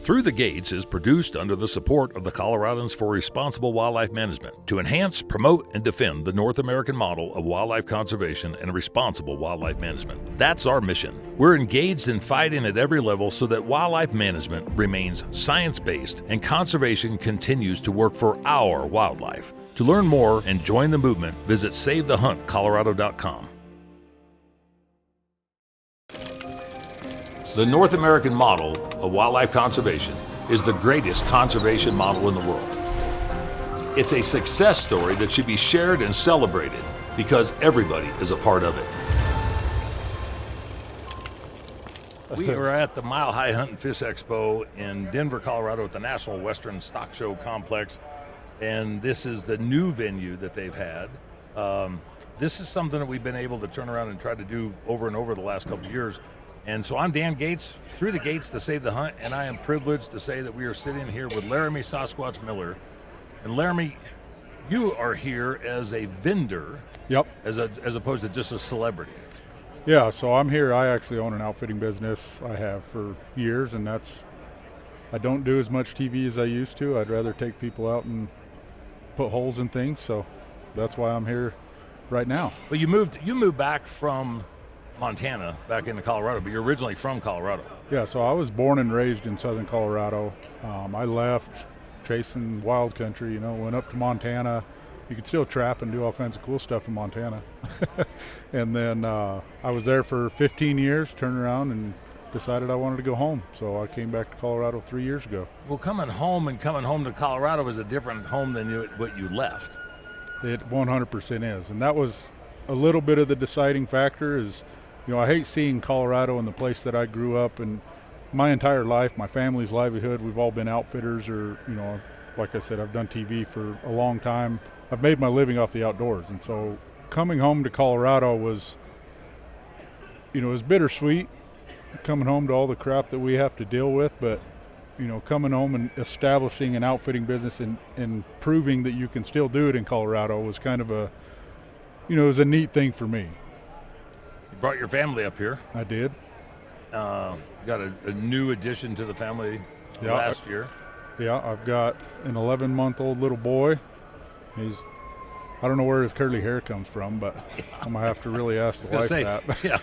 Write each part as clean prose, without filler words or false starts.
Through the Gates is produced under the support of the Coloradans for Responsible Wildlife Management to enhance, promote, and defend the North American model of wildlife conservation and responsible wildlife management. That's our mission. We're engaged in fighting at every level so that wildlife management remains science-based and conservation continues to work for our wildlife. To learn more and join the movement, visit SaveTheHuntColorado.com. The North American model of wildlife conservation is the greatest conservation model in the world. It's a success story that should be shared and celebrated because everybody is a part of it. We are at the Mile High Hunting Fish Expo in Denver, Colorado at the National Western Stock Show Complex, and this is the new venue that they've had. This is something that we've been able to turn around and try to do over and over the last couple of years. And so I'm Dan Gates, through the Gates to Save the Hunt, and I am privileged to say that we are sitting here with Laramy Sasquatch Miller. And Laramy, you are here as a vendor, Yep. as opposed to just a celebrity. Yeah, so I'm here. I actually own an outfitting business. I have for years, and I don't do as much TV as I used to. I'd rather take people out and put holes in things, so that's why I'm here right now. Well, you moved back from Montana back into Colorado, but you're originally from Colorado. Yeah, so I was born and raised in southern Colorado. I left chasing wild country, went up to Montana. You could still trap and do all kinds of cool stuff in Montana. And then I was there for 15 years, turned around and decided I wanted to go home. So I came back to Colorado 3 years ago. Well, coming home to Colorado is a different home than what you left. It 100% is. And that was a little bit of the deciding factor is, I hate seeing Colorado and the place that I grew up and my entire life, my family's livelihood. We've all been outfitters or, like I said, I've done TV for a long time. I've made my living off the outdoors. And so coming home to Colorado was, it was bittersweet coming home to all the crap that we have to deal with. But, coming home and establishing an outfitting business and proving that you can still do it in Colorado was kind of it was a neat thing for me. You brought your family up here. I did. Got a new addition to the family last year. Yeah, I've got an 11-month-old little boy. I don't know where his curly hair comes from, but I'm going to have to really ask the wife that. Yeah,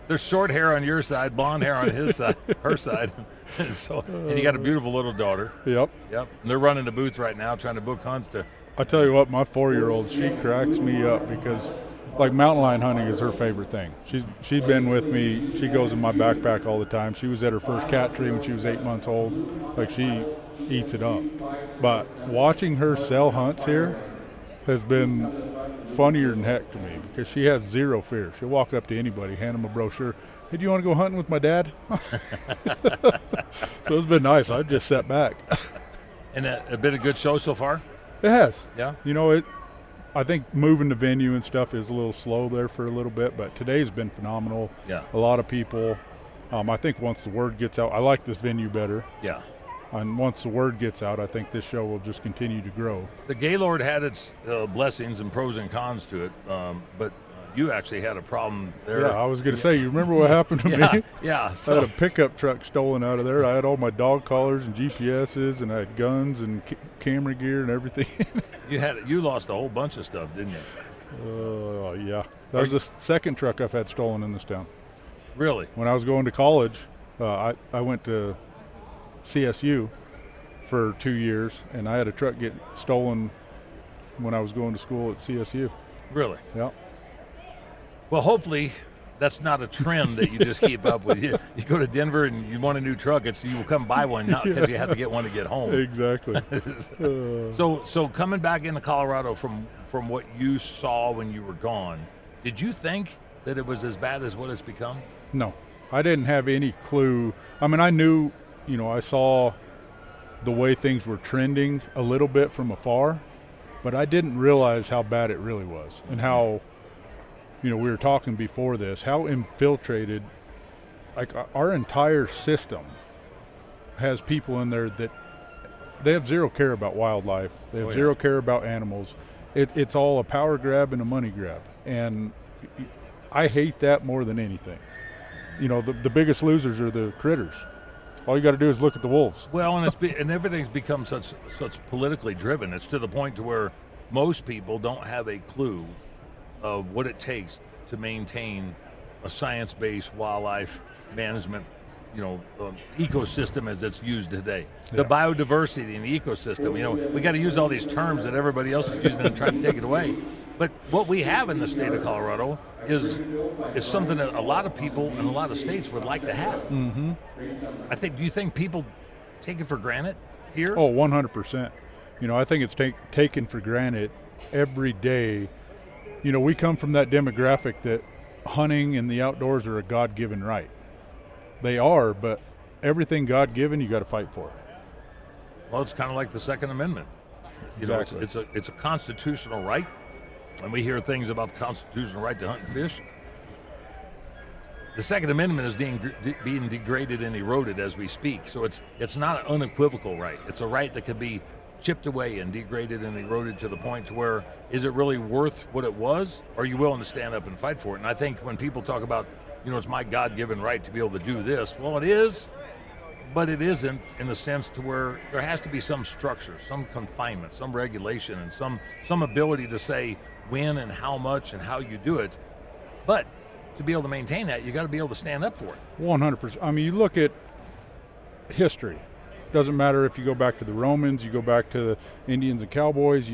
there's short hair on your side, blonde hair on his side, her side. And you got a beautiful little daughter. Yep. And they're running the booth right now trying to book hunts. I tell you what, my 4-year-old, she cracks me up because mountain lion hunting is her favorite thing. She's been with me. She goes in my backpack all the time. She was at her first cat tree when she was 8 months old. She eats it up. But watching her sell hunts here has been funnier than heck to me because she has zero fear. She'll walk up to anybody, hand them a brochure. Hey, do you want to go hunting with my dad? So it's been nice. I just sat back. And a bit of good show so far? It has. Yeah. I think moving the venue and stuff is a little slow there for a little bit, but today's been phenomenal. Yeah. A lot of people. I think once the word gets out, I like this venue better. Yeah. And once the word gets out, I think this show will just continue to grow. The Gaylord had its blessings and pros and cons to it, but you actually had a problem there. Yeah, I was going to say, you remember what happened to me? Yeah. I had a pickup truck stolen out of there. I had all my dog collars and GPSs, and I had guns and camera gear and everything. You lost a whole bunch of stuff, didn't you? Yeah. That was the second truck I've had stolen in this town. Really? When I was going to college, I went to CSU for 2 years, and I had a truck get stolen when I was going to school at CSU. Really? Yeah. Well, hopefully that's not a trend that you just keep up with. You go to Denver and you want a new truck, you will come buy one, not because you have to get one to get home. Exactly. So coming back into Colorado from what you saw when you were gone, did you think that it was as bad as what it's become? No. I didn't have any clue. I mean, I knew, I saw the way things were trending a little bit from afar, but I didn't realize how bad it really was and how, we were talking before this, how infiltrated, our entire system has people in there that they have zero care about wildlife. They have zero care about animals. It's all a power grab and a money grab. And I hate that more than anything. The biggest losers are the critters. All you got to do is look at the wolves. Well, and everything's become such politically driven. It's to the point to where most people don't have a clue of what it takes to maintain a science-based wildlife management, ecosystem as it's used today. The biodiversity in the ecosystem. We got to use all these terms that everybody else is using and try to take it away. But what we have in the state of Colorado is something that a lot of people in a lot of states would like to have. Mm-hmm. Do you think people take it for granted here? Oh, 100%. I think it's taken for granted every day. We come from that demographic that hunting and the outdoors are a God-given right. They are, but everything God-given, you got to fight for. Well, it's kind of like the Second Amendment. Exactly. It's a constitutional right. And we hear things about the constitutional right to hunt and fish. The Second Amendment is being degraded and eroded as we speak. So it's not an unequivocal right. It's a right that can be chipped away and degraded and eroded to the point to where, is it really worth what it was? Or are you willing to stand up and fight for it? And I think when people talk about, it's my God-given right to be able to do this, well, it is, but it isn't in the sense to where there has to be some structure, some confinement, some regulation, and some ability to say when and how much and how you do it. But to be able to maintain that, you got to be able to stand up for it. 100%. I mean, you look at history. Doesn't matter if you go back to the Romans, you go back to the Indians and cowboys,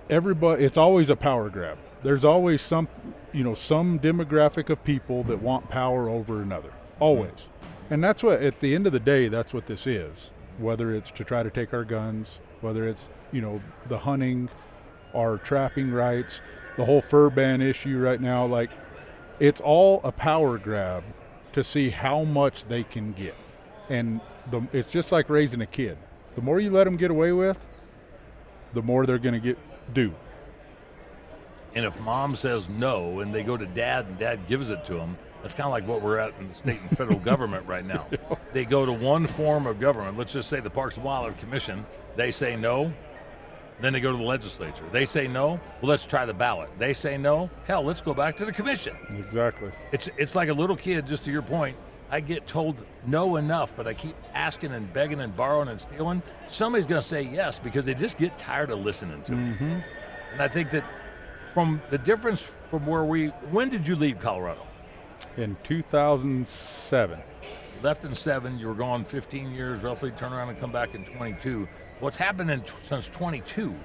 everybody, it's always a power grab. There's always some demographic of people that want power over another. Always. And that's what, at the end of the day, that's what this is. Whether it's to try to take our guns, whether it's, the hunting, our trapping rights, the whole fur ban issue right now, it's all a power grab to see how much they can get. And it's just like raising a kid. The more you let them get away with, the more they're going to do. And if mom says no and they go to dad and dad gives it to them, that's kind of like what we're at in the state and federal government right now. They go to one form of government. Let's just say the Parks and Wildlife Commission. They say no. Then they go to the legislature. They say no. Well, let's try the ballot. They say no. Hell, let's go back to the commission. Exactly. It's like a little kid, just to your point. I get told no enough, but I keep asking and begging and borrowing and stealing. Somebody's going to say yes because they just get tired of listening to me. Mm-hmm. And I think that from the difference from when did you leave Colorado? In 2007. Left in 7, you were gone 15 years, roughly, turn around and come back in 22. What's happened since 22?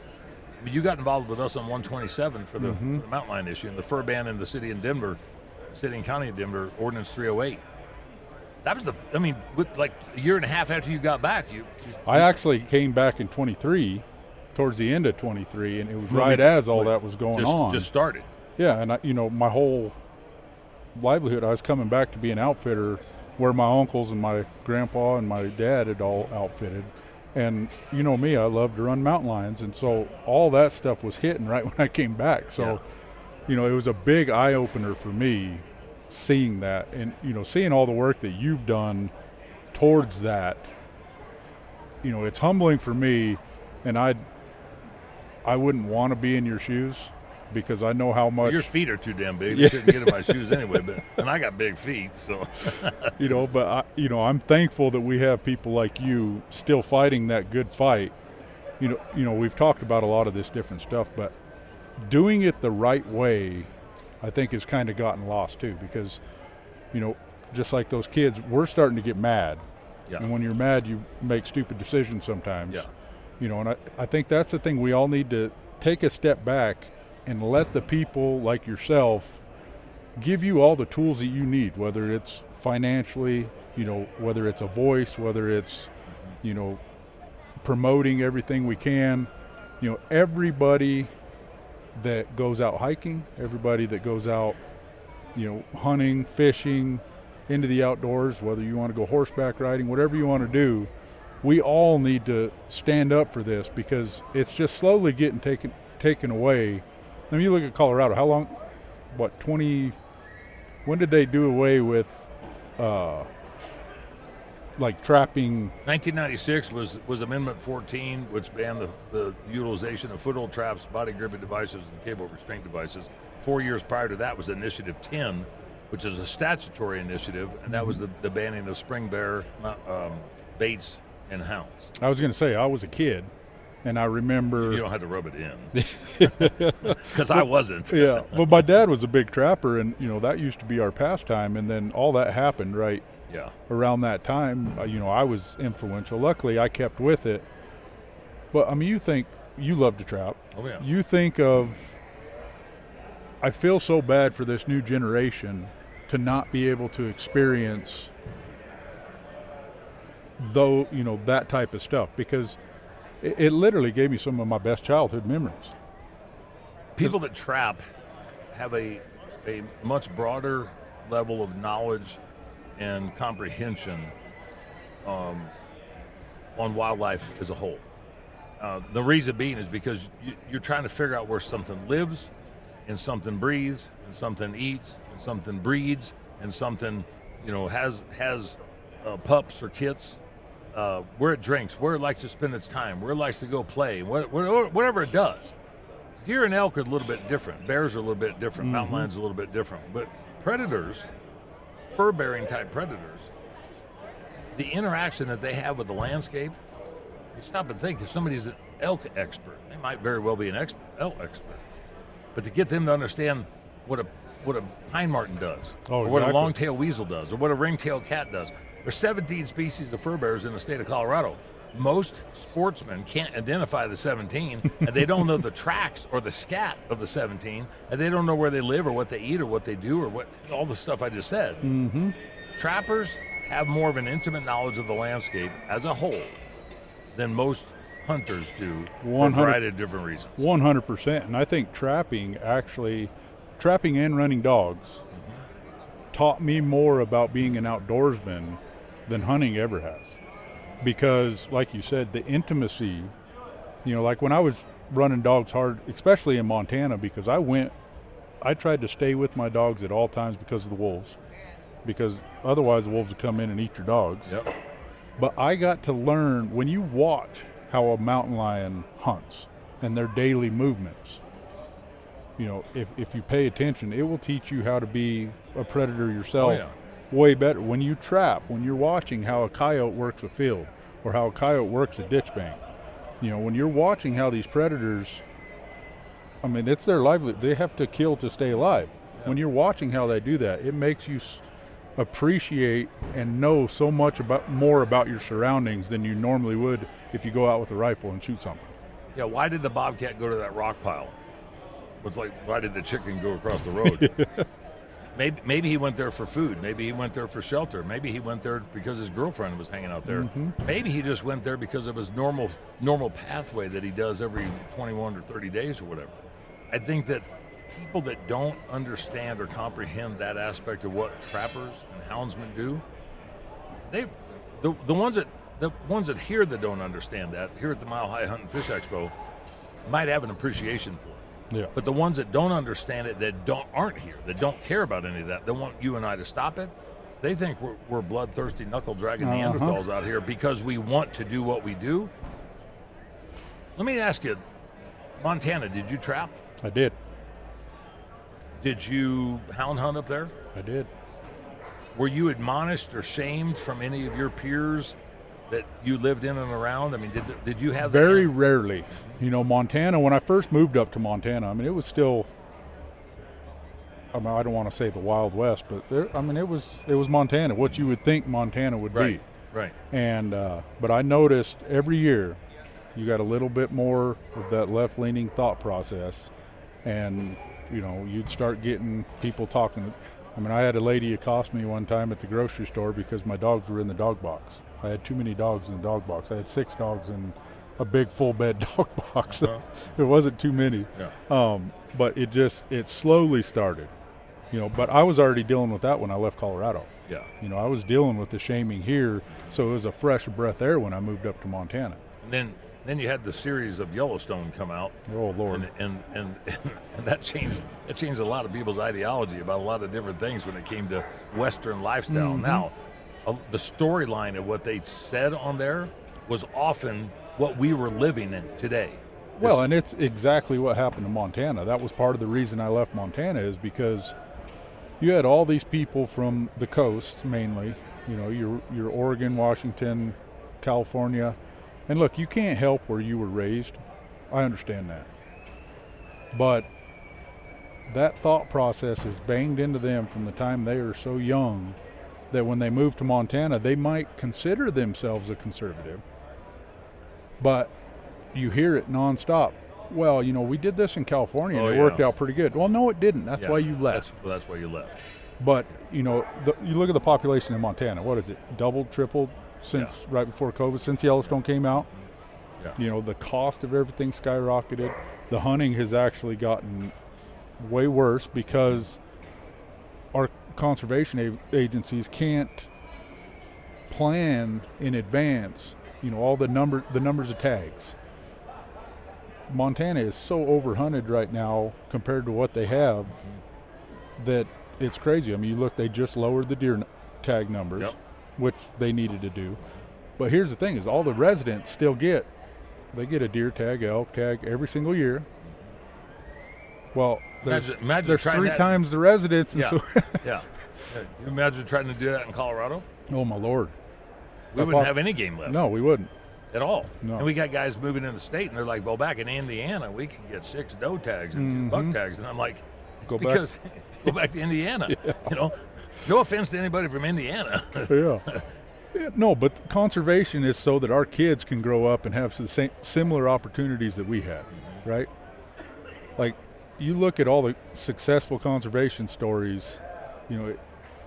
I mean, you got involved with us on 127 for the mountain lion issue and the fur ban in the city and county of Denver, Ordinance 308. That was with like a year and a half after you got back. I actually came back in 23, towards the end of 23, and it was right as all that was going on. Just started. Yeah, and my whole livelihood, I was coming back to be an outfitter where my uncles and my grandpa and my dad had all outfitted. And me, I love to run mountain lions, and so all that stuff was hitting right when I came back. So, it was a big eye-opener for me seeing that and, seeing all the work that you've done towards that. It's humbling for me, and I wouldn't want to be in your shoes because I know how much. Your feet are too damn big. You couldn't get in my shoes anyway, and I got big feet, so. But I'm thankful that we have people like you still fighting that good fight. We've talked about a lot of this different stuff, but doing it the right way, I think, has kind of gotten lost too, because, just like those kids, we're starting to get mad. Yeah. And when you're mad, you make stupid decisions sometimes. Yeah. And I think that's the thing. We all need to take a step back and let the people like yourself give you all the tools that you need, whether it's financially, whether it's a voice, whether it's, promoting everything we can. Everybody that goes out hiking, everybody that goes out, hunting, fishing, into the outdoors, whether you want to go horseback riding, whatever you want to do, we all need to stand up for this because it's just slowly getting taken away. I mean, you look at Colorado, how long, when did they do away with trapping? 1996 was Amendment 14, which banned the utilization of foothold traps, body gripping devices, and cable restraint devices. 4 years prior to that was Initiative 10, which is a statutory initiative, and that was the banning of spring bear baits and hounds. I was going to say, I was a kid, and I remember... You don't have to rub it in. Because I wasn't. Yeah, but my dad was a big trapper, and, that used to be our pastime, and then all that happened around that time. I was influential. Luckily, I kept with it. But, I mean, you think... You love to trap. Oh, yeah. You think of... I feel so bad for this new generation to not be able to experience that type of stuff, because it literally gave me some of my best childhood memories. People that trap have a much broader level of knowledge and comprehension on wildlife as a whole. The reason being is because you're trying to figure out where something lives, and something breathes, and something eats, and something breeds, and something has pups or kits, where it drinks, where it likes to spend its time, where it likes to go play, whatever it does. Deer and elk are a little bit different. Bears are a little bit different. Mountain lions are a little bit different. But predators, fur-bearing type predators, the interaction that they have with the landscape, you stop and think, if somebody's an elk expert, they might very well be an elk expert. But to get them to understand what a pine marten does, or what a long-tailed weasel does, or what a ring-tailed cat does. There's 17 species of fur bears in the state of Colorado. Most sportsmen can't identify the 17, and they don't know the tracks or the scat of the 17, and they don't know where they live or what they eat or what they do or all the stuff I just said. Mm-hmm. Trappers have more of an intimate knowledge of the landscape as a whole than most hunters do for a variety of different reasons. 100%. And I think trapping and running dogs taught me more about being an outdoorsman than hunting ever has. Because, like you said, the intimacy, like when I was running dogs hard, especially in Montana, because I tried to stay with my dogs at all times because of the wolves, because otherwise the wolves would come in and eat your dogs. Yep. But I got to learn, when you watch how a mountain lion hunts and their daily movements, if you pay attention, it will teach you how to be a predator yourself way better. When you trap, when you're watching how a coyote works a field or how a coyote works a ditch bank, when you're watching how these predators, I mean, it's their livelihood. They have to kill to stay alive. Yeah. When you're watching how they do that, it makes you appreciate and know so much more about your surroundings than you normally would if you go out with a rifle and shoot something. Yeah, why did the bobcat go to that rock pile? It's like, why did the chicken go across the road? Maybe he went there for food. Maybe he went there for shelter. Maybe he went there because his girlfriend was hanging out there. Mm-hmm. Maybe he just went there because of his normal pathway that he does every 21 or 30 days or whatever. I think that people that don't understand or comprehend that aspect of what trappers and houndsmen do, the ones that here that don't understand that, here at the Mile High Hunting Fish Expo, might have an appreciation for it. Yeah. But the ones that don't understand it, that aren't here, that don't care about any of that, they want you and I to stop it. They think we're bloodthirsty, knuckle-dragging Neanderthals out here because we want to do what we do. Let me ask you, Montana, did you trap? I did. Did you hound hunt up there? I did. Were you admonished or shamed from any of your peers that you lived in and around? I mean, did you have very rarely? Montana, when I first moved up to Montana, I mean, it was still, I don't want to say the Wild West, but it was Montana, what you would think Montana would be. Right. And but I noticed every year you got a little bit more of that left-leaning thought process, and you'd start getting people talking. I mean, I had a lady accost me one time at the grocery store because my dogs were in the dog box. I had too many dogs in the dog box. I had 6 dogs in a big full bed dog box. It wasn't too many. Yeah. But it slowly started. But I was already dealing with that when I left Colorado. Yeah. I was dealing with the shaming here, so it was a fresh breath air when I moved up to Montana. And then you had the series of Yellowstone come out. Oh Lord. And that changed a lot of people's ideology about a lot of different things when it came to Western lifestyle. Mm-hmm. Now, the storyline of what they said on there was often what we were living in today. Well, and it's exactly what happened in Montana. That was part of the reason I left Montana, is because you had all these people from the coast mainly, your Oregon, Washington, California. And look, you can't help where you were raised. I understand that. But that thought process is banged into them from the time they are so young that when they move to Montana, they might consider themselves a conservative. But you hear it nonstop. Well, we did this in California and it worked out pretty good. Well, no, it didn't. That's why you left. That's why you left. But, you look at the population in Montana. What is it? Doubled, tripled since right before COVID, since Yellowstone came out? Yeah. The cost of everything skyrocketed. The hunting has actually gotten way worse because our conservation agencies can't plan in advance, all the numbers of tags. Montana is so overhunted right now compared to what they have that it's crazy. I mean, you look, they just lowered the deer tag numbers, which they needed to do. But here's the thing is all the residents still get a deer tag, elk tag every single year. Well, there's 3 times the residents. And so You imagine trying to do that in Colorado? Oh, my Lord. We wouldn't have any game left. No, we wouldn't. At all. No. And we got guys moving in the state, and they're like, well, back in Indiana, we can get 6 doe tags and 2 buck tags. And I'm like, go back to Indiana. No offense to anybody from Indiana. No, but conservation is so that our kids can grow up and have the similar opportunities that we had, right? Like, you look at all the successful conservation stories,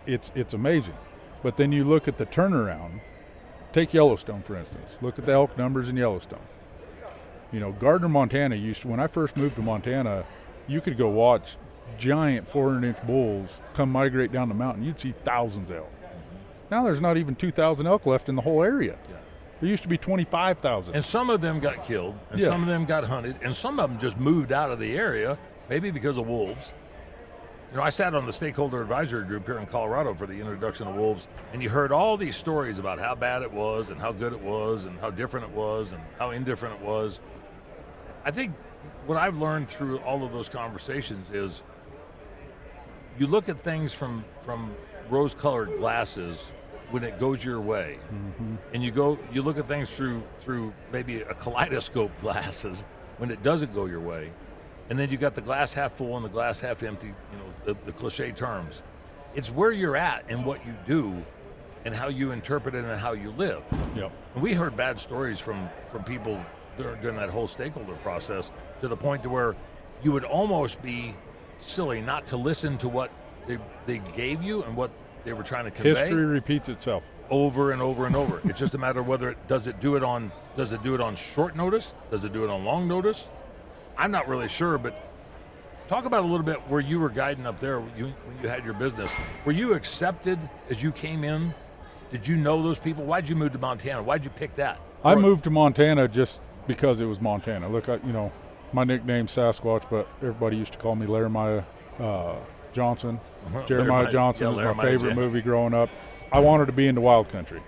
it's amazing. But then you look at the turnaround. Take Yellowstone, for instance. Look at the elk numbers in Yellowstone. Gardner, Montana when I first moved to Montana, you could go watch giant 400-inch bulls come migrate down the mountain. You'd see thousands of elk. Now there's not even 2,000 elk left in the whole area. There used to be 25,000. And some of them got killed, and some of them got hunted, and some of them just moved out of the area, maybe because of wolves. I sat on the stakeholder advisory group here in Colorado for the introduction of wolves, and you heard all these stories about how bad it was and how good it was and how different it was and how indifferent it was. I think what I've learned through all of those conversations is you look at things from rose-colored glasses when it goes your way, and you look at things through maybe a kaleidoscope glasses when it doesn't go your way. And then you got the glass half full and the glass half empty, the cliche terms. It's where you're at and what you do and how you interpret it and how you live. Yep. And we heard bad stories from people during that whole stakeholder process to the point to where you would almost be silly not to listen to what they gave you and what they were trying to convey. History repeats itself. Over and over and over. It's just a matter of whether does it do it on short notice? Does it do it on long notice? I'm not really sure, but talk about a little bit where you were guiding up there when you had your business. Were you accepted as you came in? Did you know those people? Why'd you move to Montana? Why'd you pick that? I moved to Montana just because it was Montana. Look, my nickname's Sasquatch, but everybody used to call me Laramy Johnson. Jeremiah Johnson was my favorite movie growing up. I wanted to be in the wild country.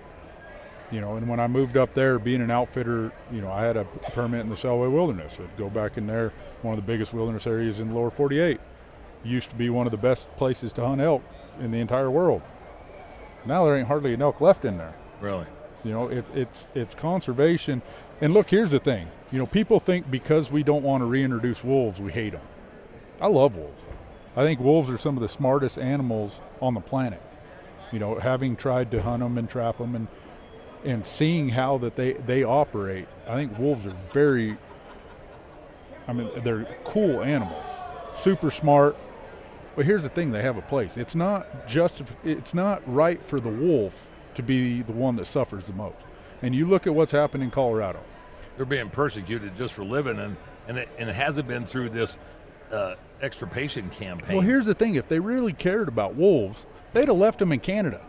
And when I moved up there, being an outfitter, I had a permit in the Selway Wilderness. I'd go back in there, one of the biggest wilderness areas in the lower 48. Used to be one of the best places to hunt elk in the entire world. Now there ain't hardly an elk left in there. Really? It's conservation. And look, here's the thing. People think because we don't want to reintroduce wolves, we hate them. I love wolves. I think wolves are some of the smartest animals on the planet. Having tried to hunt them and trap them and seeing how that they operate, I think wolves are they're cool animals, super smart. But here's the thing, they have a place. It's not right for the wolf to be the one that suffers the most. And you look at what's happened in Colorado. They're being persecuted just for living, and it hasn't been through this extirpation campaign. Well, here's the thing, if they really cared about wolves, they'd have left them in Canada.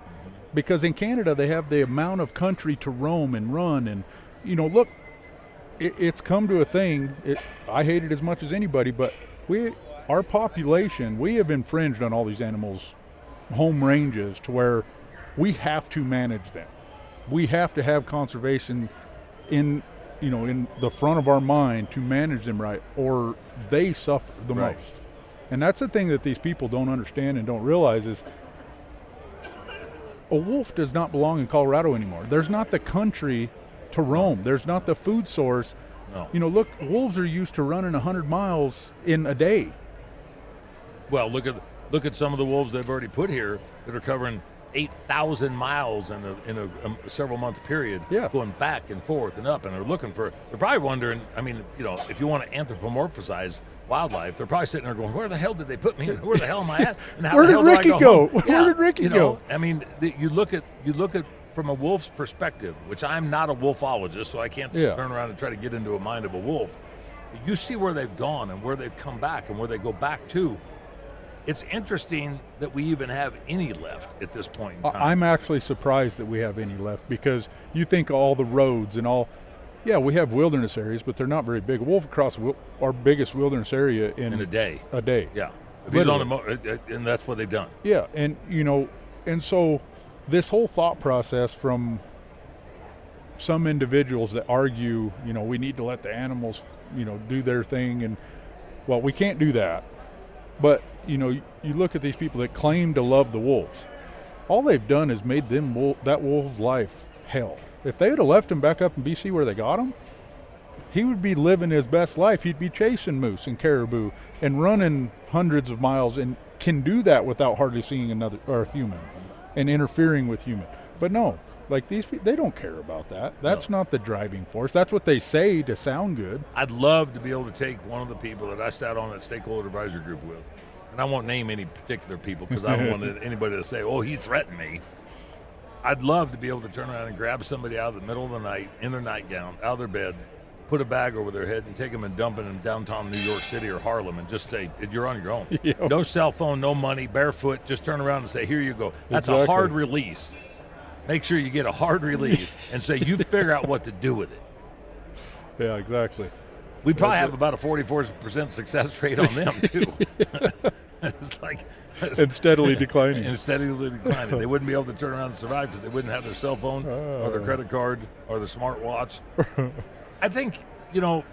Because in Canada, they have the amount of country to roam and run. And, look, it's come to a thing. I hate it as much as anybody, but our population, we have infringed on all these animals' home ranges to where we have to manage them. We have to have conservation in the front of our mind to manage them right, or they suffer the most. And that's the thing that these people don't understand and don't realize is a wolf does not belong in Colorado anymore. There's not the country to roam. There's not the food source. No. You know, look, wolves are used to running 100 miles in a day. Well, look at some of the wolves they've already put here that are covering 8,000 miles in a several month period, going back and forth and up, and they're probably wondering. I mean, you know, if you want to anthropomorphize wildlife, they're probably sitting there going, "Where the hell did they put me? Where the hell am I at? And how Where the did hell Ricky do I go? Home?" Where did Ricky go? I mean, you look at from a wolf's perspective, which I'm not a wolfologist, so I can't turn around and try to get into a mind of a wolf. But you see where they've gone and where they've come back and where they go back to. It's interesting that we even have any left at this point in time. I'm actually surprised that we have any left, because you think all the roads and all. Yeah, we have wilderness areas, but they're not very big. Wolf across our biggest wilderness area in a day. A day. Yeah. If he's on and that's what they've done. Yeah, and you know, and so this whole thought process from some individuals that argue, you know, we need to let the animals, you know, do their thing, and well, we can't do that. But you know, you look at these people that claim to love the wolves. All they've done is made that wolf's life hell. If they would have left him back up in BC where they got him, he would be living his best life. He'd be chasing moose and caribou and running hundreds of miles, and can do that without hardly seeing another human and interfering with human. But no, like these people, they don't care about that. That's not the driving force. That's what they say to sound good. I'd love to be able to take one of the people that I sat on that stakeholder advisory group with, and I won't name any particular people because I don't want anybody to say, "Oh, he threatened me." I'd love to be able to turn around and grab somebody out of the middle of the night in their nightgown, out of their bed, put a bag over their head, and take them and dump them in downtown New York City or Harlem, and just say, "You're on your own." No cell phone, no money, barefoot. Just turn around and say, "Here you go." That's a hard release. Make sure you get a hard release and say, "You figure out what to do with it." Yeah, exactly. We probably have about a 44% success rate on them too. It's like and steadily declining. And steadily declining. They wouldn't be able to turn around and survive because they wouldn't have their cell phone or their credit card or their smartwatch. I think, you know,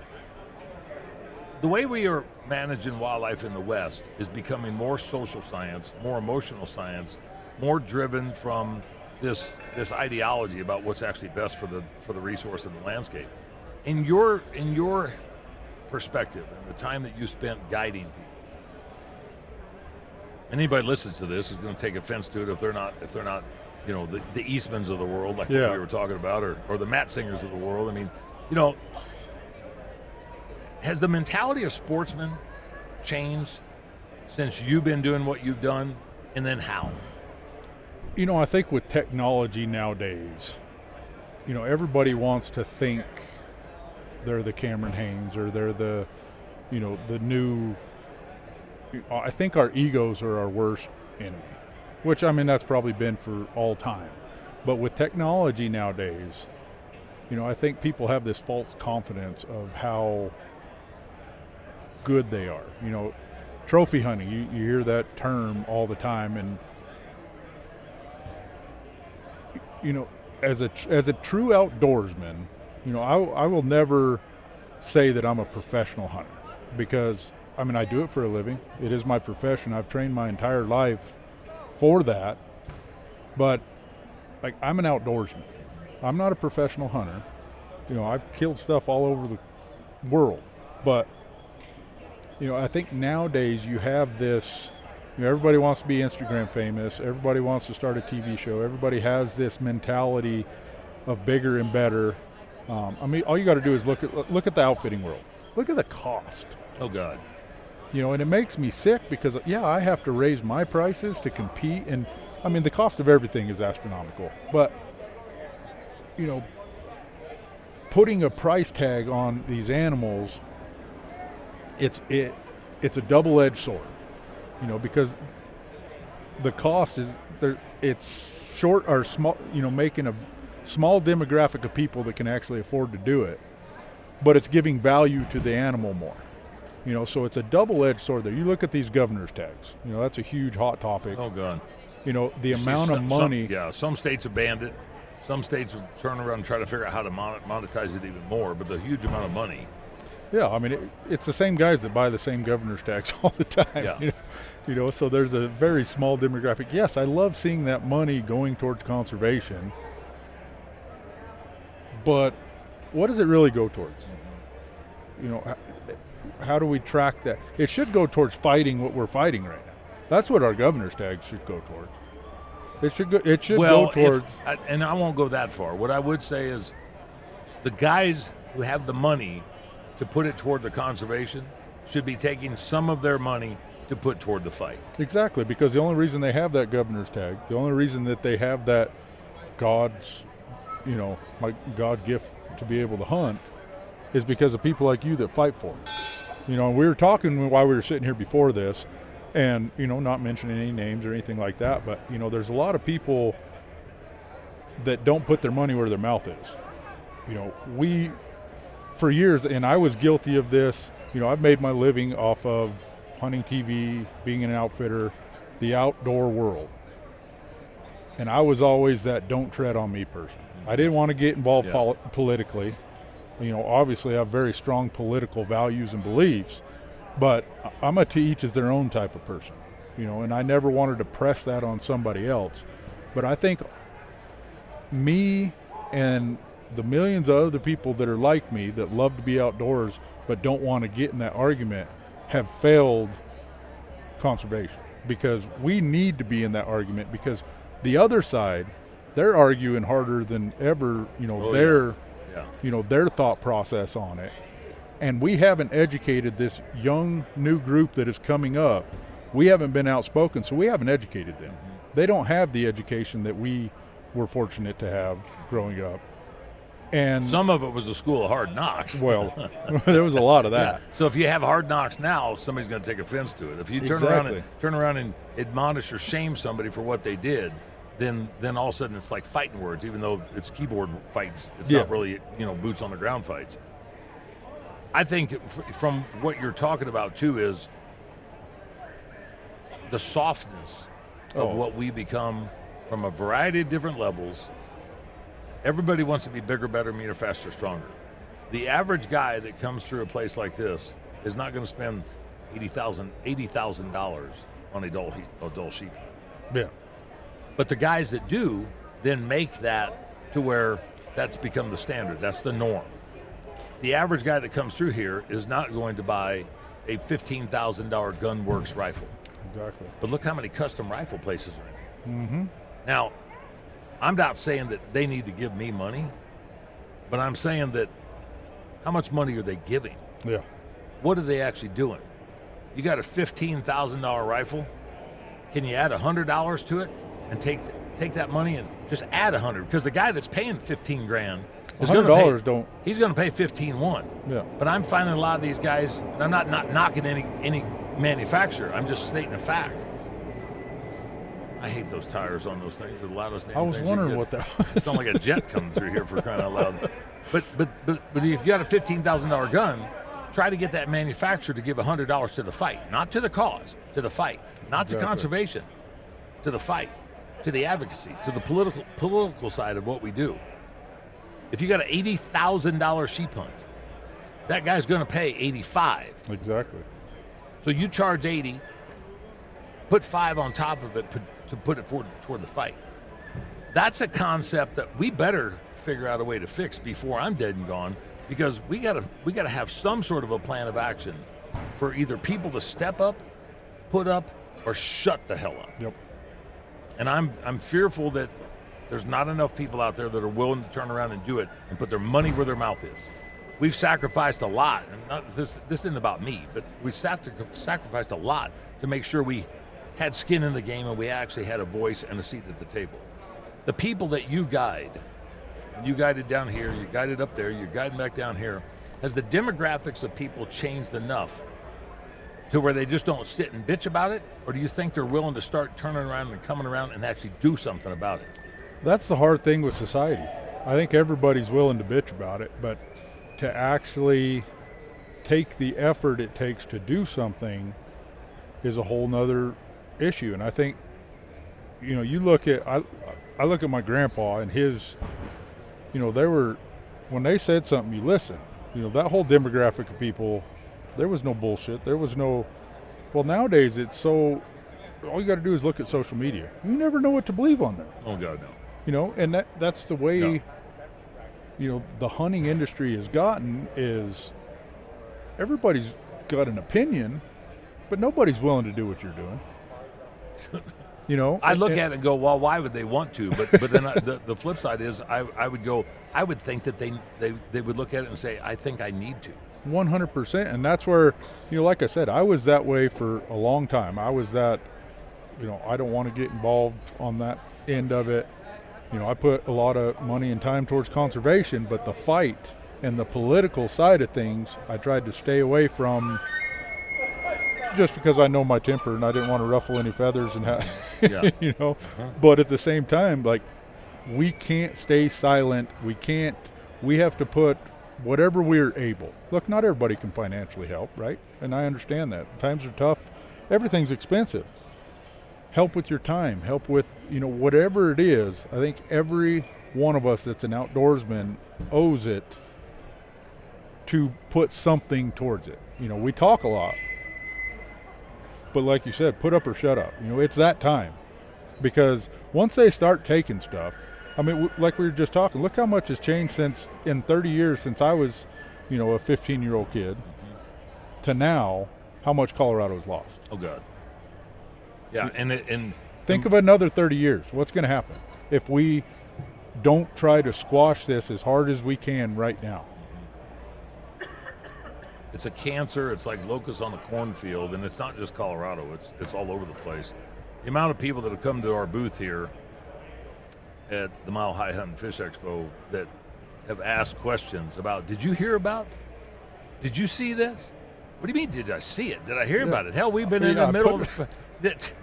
the way we are managing wildlife in the West is becoming more social science, more emotional science, more driven from this ideology about what's actually best for the resource and the landscape. In your perspective and the time that you spent guiding people, anybody listens to this is going to take offense to it if they're not, you know, the Eastmans of the world, like what we were talking about, or the Matt Singers of the world. I mean, you know, has the mentality of sportsmen changed since you've been doing what you've done, and then how? You know, I think with technology nowadays, you know, everybody wants to think they're the Cameron Hanes or they're the, you know, the new. I think our egos are our worst enemy, which, I mean, that's probably been for all time. But with technology nowadays, you know, I think people have this false confidence of how good they are. You know, trophy hunting, you hear that term all the time, and you know, as a true outdoorsman, you know, I will never say that I'm a professional hunter, because I mean, I do it for a living. It is my profession. I've trained my entire life for that. But like, I'm an outdoorsman. I'm not a professional hunter. You know, I've killed stuff all over the world. But you know, I think nowadays you have this, you know, everybody wants to be Instagram famous. Everybody wants to start a TV show. Everybody has this mentality of bigger and better. I mean, all you got to do is look at the outfitting world. Look at the cost. Oh, God. You know, and it makes me sick because, I have to raise my prices to compete. And, I mean, the cost of everything is astronomical. But, you know, putting a price tag on these animals, it's a double-edged sword, you know, because the cost is there. It's short or small, you know, making a small demographic of people that can actually afford to do it, but it's giving value to the animal more. You know, so it's a double-edged sword there. You look at these governor's tags. You know, that's a huge hot topic. Oh, God. You know, the amount of money. Some states have banned it. Some states will turn around and try to figure out how to monetize it even more, but the huge amount of money. Yeah, I mean, it's the same guys that buy the same governor's tax all the time. Yeah. So there's a very small demographic. Yes, I love seeing that money going towards conservation, but what does it really go towards? How do we track that? It should go towards fighting what we're fighting right now. That's what our governor's tag should go towards. It should go towards. And I won't go that far. What I would say is, the guys who have the money to put it toward the conservation should be taking some of their money to put toward the fight. Exactly, because the only reason they have that governor's tag, the only reason that they have that God's, my God gift to be able to hunt, is because of people like you that fight for it. We were talking while we were sitting here before this, and not mentioning any names or anything like that, but there's a lot of people that don't put their money where their mouth is. We, for years, and I was guilty of this, I've made my living off of hunting TV, being an outfitter, the outdoor world. And I was always that don't tread on me person. I didn't want to get involved politically. Obviously I have very strong political values and beliefs, but I'm a to each is their own type of person, and I never wanted to press that on somebody else. But I think me and the millions of other people that are like me that love to be outdoors but don't want to get in that argument have failed conservation, because we need to be in that argument, because the other side, they're arguing harder than ever, their thought process on it. And we haven't educated this young new group that is coming up. We haven't been outspoken, so we haven't educated them. They don't have the education that we were fortunate to have growing up. And some of it was a school of hard knocks. Well, there was a lot of that. Yeah. So if you have hard knocks now, somebody's going to take offense to it. If you turn around and admonish or shame somebody for what they did, then all of a sudden it's like fighting words, even though it's keyboard fights. It's not really boots on the ground fights. I think from what you're talking about too is the softness of what we become from a variety of different levels. Everybody wants to be bigger, better, meaner, faster, stronger. The average guy that comes through a place like this is not going to spend $80,000 on a dull sheep. Yeah. But the guys that do then make that to where that's become the standard. That's the norm. The average guy that comes through here is not going to buy a $15,000 Gunworks rifle. Exactly. But look how many custom rifle places are in here. Mm-hmm. Now, I'm not saying that they need to give me money, but I'm saying that how much money are they giving? Yeah. What are they actually doing? You got a $15,000 rifle. Can you add $100 to it and take that money and just add $100? Because the guy that's paying $15,000 is going to pay. He's going to pay $15,100. Yeah. But I'm finding a lot of these guys, and I'm not knocking any manufacturer. I'm just stating a fact. I hate those tires on those things with the loudest names. I was wondering what that was. It sounds like a jet coming through here, for crying out loud. But if you got a $15,000 gun, try to get that manufacturer to give $100 to the fight, not to the cause, to the fight, not to conservation, to the fight, to the advocacy, to the political side of what we do. If you got an $80,000 sheep hunt, that guy's going to pay $85,000. Exactly. So you charge $80,000, put $5,000 on top of it to put it toward the fight. That's a concept that we better figure out a way to fix before I'm dead and gone, because we gotta have some sort of a plan of action for either people to step up, put up, or shut the hell up. Yep. And I'm fearful that there's not enough people out there that are willing to turn around and do it and put their money where their mouth is. We've sacrificed a lot, and this isn't about me, but we've sacrificed a lot to make sure we had skin in the game and we actually had a voice and a seat at the table. The people that you guide, you guided down here, you guided up there, you're guiding back down here, has the demographics of people changed enough to where they just don't sit and bitch about it? Or do you think they're willing to start turning around and coming around and actually do something about it? That's the hard thing with society. I think everybody's willing to bitch about it, but to actually take the effort it takes to do something is a whole nother issue. And I think, you look at, I look at my grandpa and his, when they said something, you listen. that whole demographic of people, there was no bullshit. There was no, well, nowadays it's so, all you got to do is look at social media. You never know what to believe on there. Oh, God, no. And that's the way, the hunting industry has gotten, is everybody's got an opinion, but nobody's willing to do what you're doing. I look at it and go, well, why would they want to? But then the flip side is I would think that they would look at it and say, I think I need to. 100%. And that's where, like I said, I was that way for a long time. I was that, I don't want to get involved on that end of it. I put a lot of money and time towards conservation, but the fight and the political side of things, I tried to stay away from, just because I know my temper and I didn't want to ruffle any feathers and But at the same time, like, we can't stay silent. We have to put whatever we're able. Look, not everybody can financially help, right? And I understand that. Times are tough. Everything's expensive. Help with your time. Help with, whatever it is. I think every one of us that's an outdoorsman owes it to put something towards it. We talk a lot. But like you said, put up or shut up. It's that time. Because once they start taking stuff, I mean, like we were just talking, look how much has changed in 30 years since I was, a 15-year-old kid, to now, how much Colorado's lost. Oh, God. Yeah, and think of another 30 years. What's going to happen if we don't try to squash this as hard as we can right now? It's a cancer. It's like locusts on a cornfield, and it's not just Colorado. It's all over the place. The amount of people that have come to our booth here at the Mile High Hunting Fish Expo that have asked questions about, did you hear about? Did you see this? What do you mean, did I see it? Did I hear about it? Hell, we've been in the middle of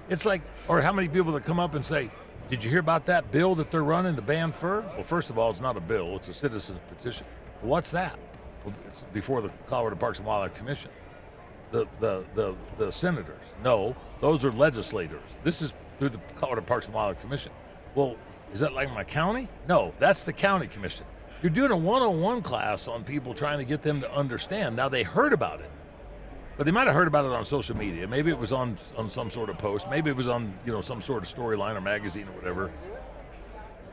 it's like, or how many people that come up and say, did you hear about that bill that they're running to ban fur? Well, first of all, it's not a bill. It's a citizen's petition. Well, what's that? Well, it's before the Colorado Parks and Wildlife Commission. The senators. No, those are legislators. This is through the Colorado Parks and Wildlife Commission. Well, is that like my county? No, that's the county commission. You're doing a 101 class on people, trying to get them to understand. Now, they heard about it, but they might have heard about it on social media. Maybe it was on some sort of post. Maybe it was on some sort of storyline or magazine or whatever.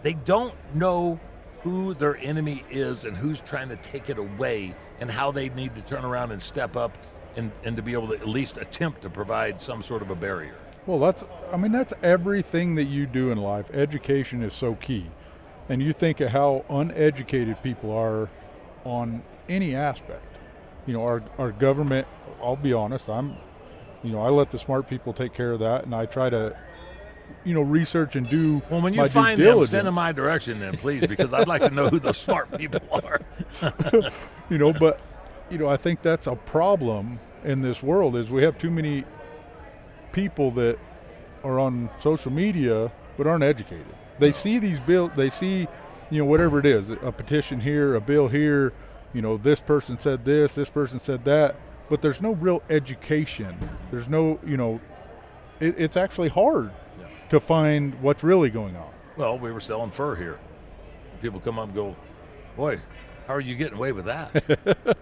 They don't know who their enemy is and who's trying to take it away, and how they need to turn around and step up and to be able to at least attempt to provide some sort of a barrier. Well, that's everything that you do in life. Education is so key. And you think of how uneducated people are on any aspect. Our government, I'll be honest, I let the smart people take care of that, and I try to, research and do. Well, when you find them, send them my direction then, please, because I'd like to know who those smart people are. But, I think that's a problem in this world, is we have too many people that are on social media but aren't educated. They see these bills, they see, whatever it is, a petition here, a bill here, this person said this person said that, but there's no real education. There's no, it's actually hard to find what's really going on. Well, we were selling fur here. People come up and go, boy, how are you getting away with that?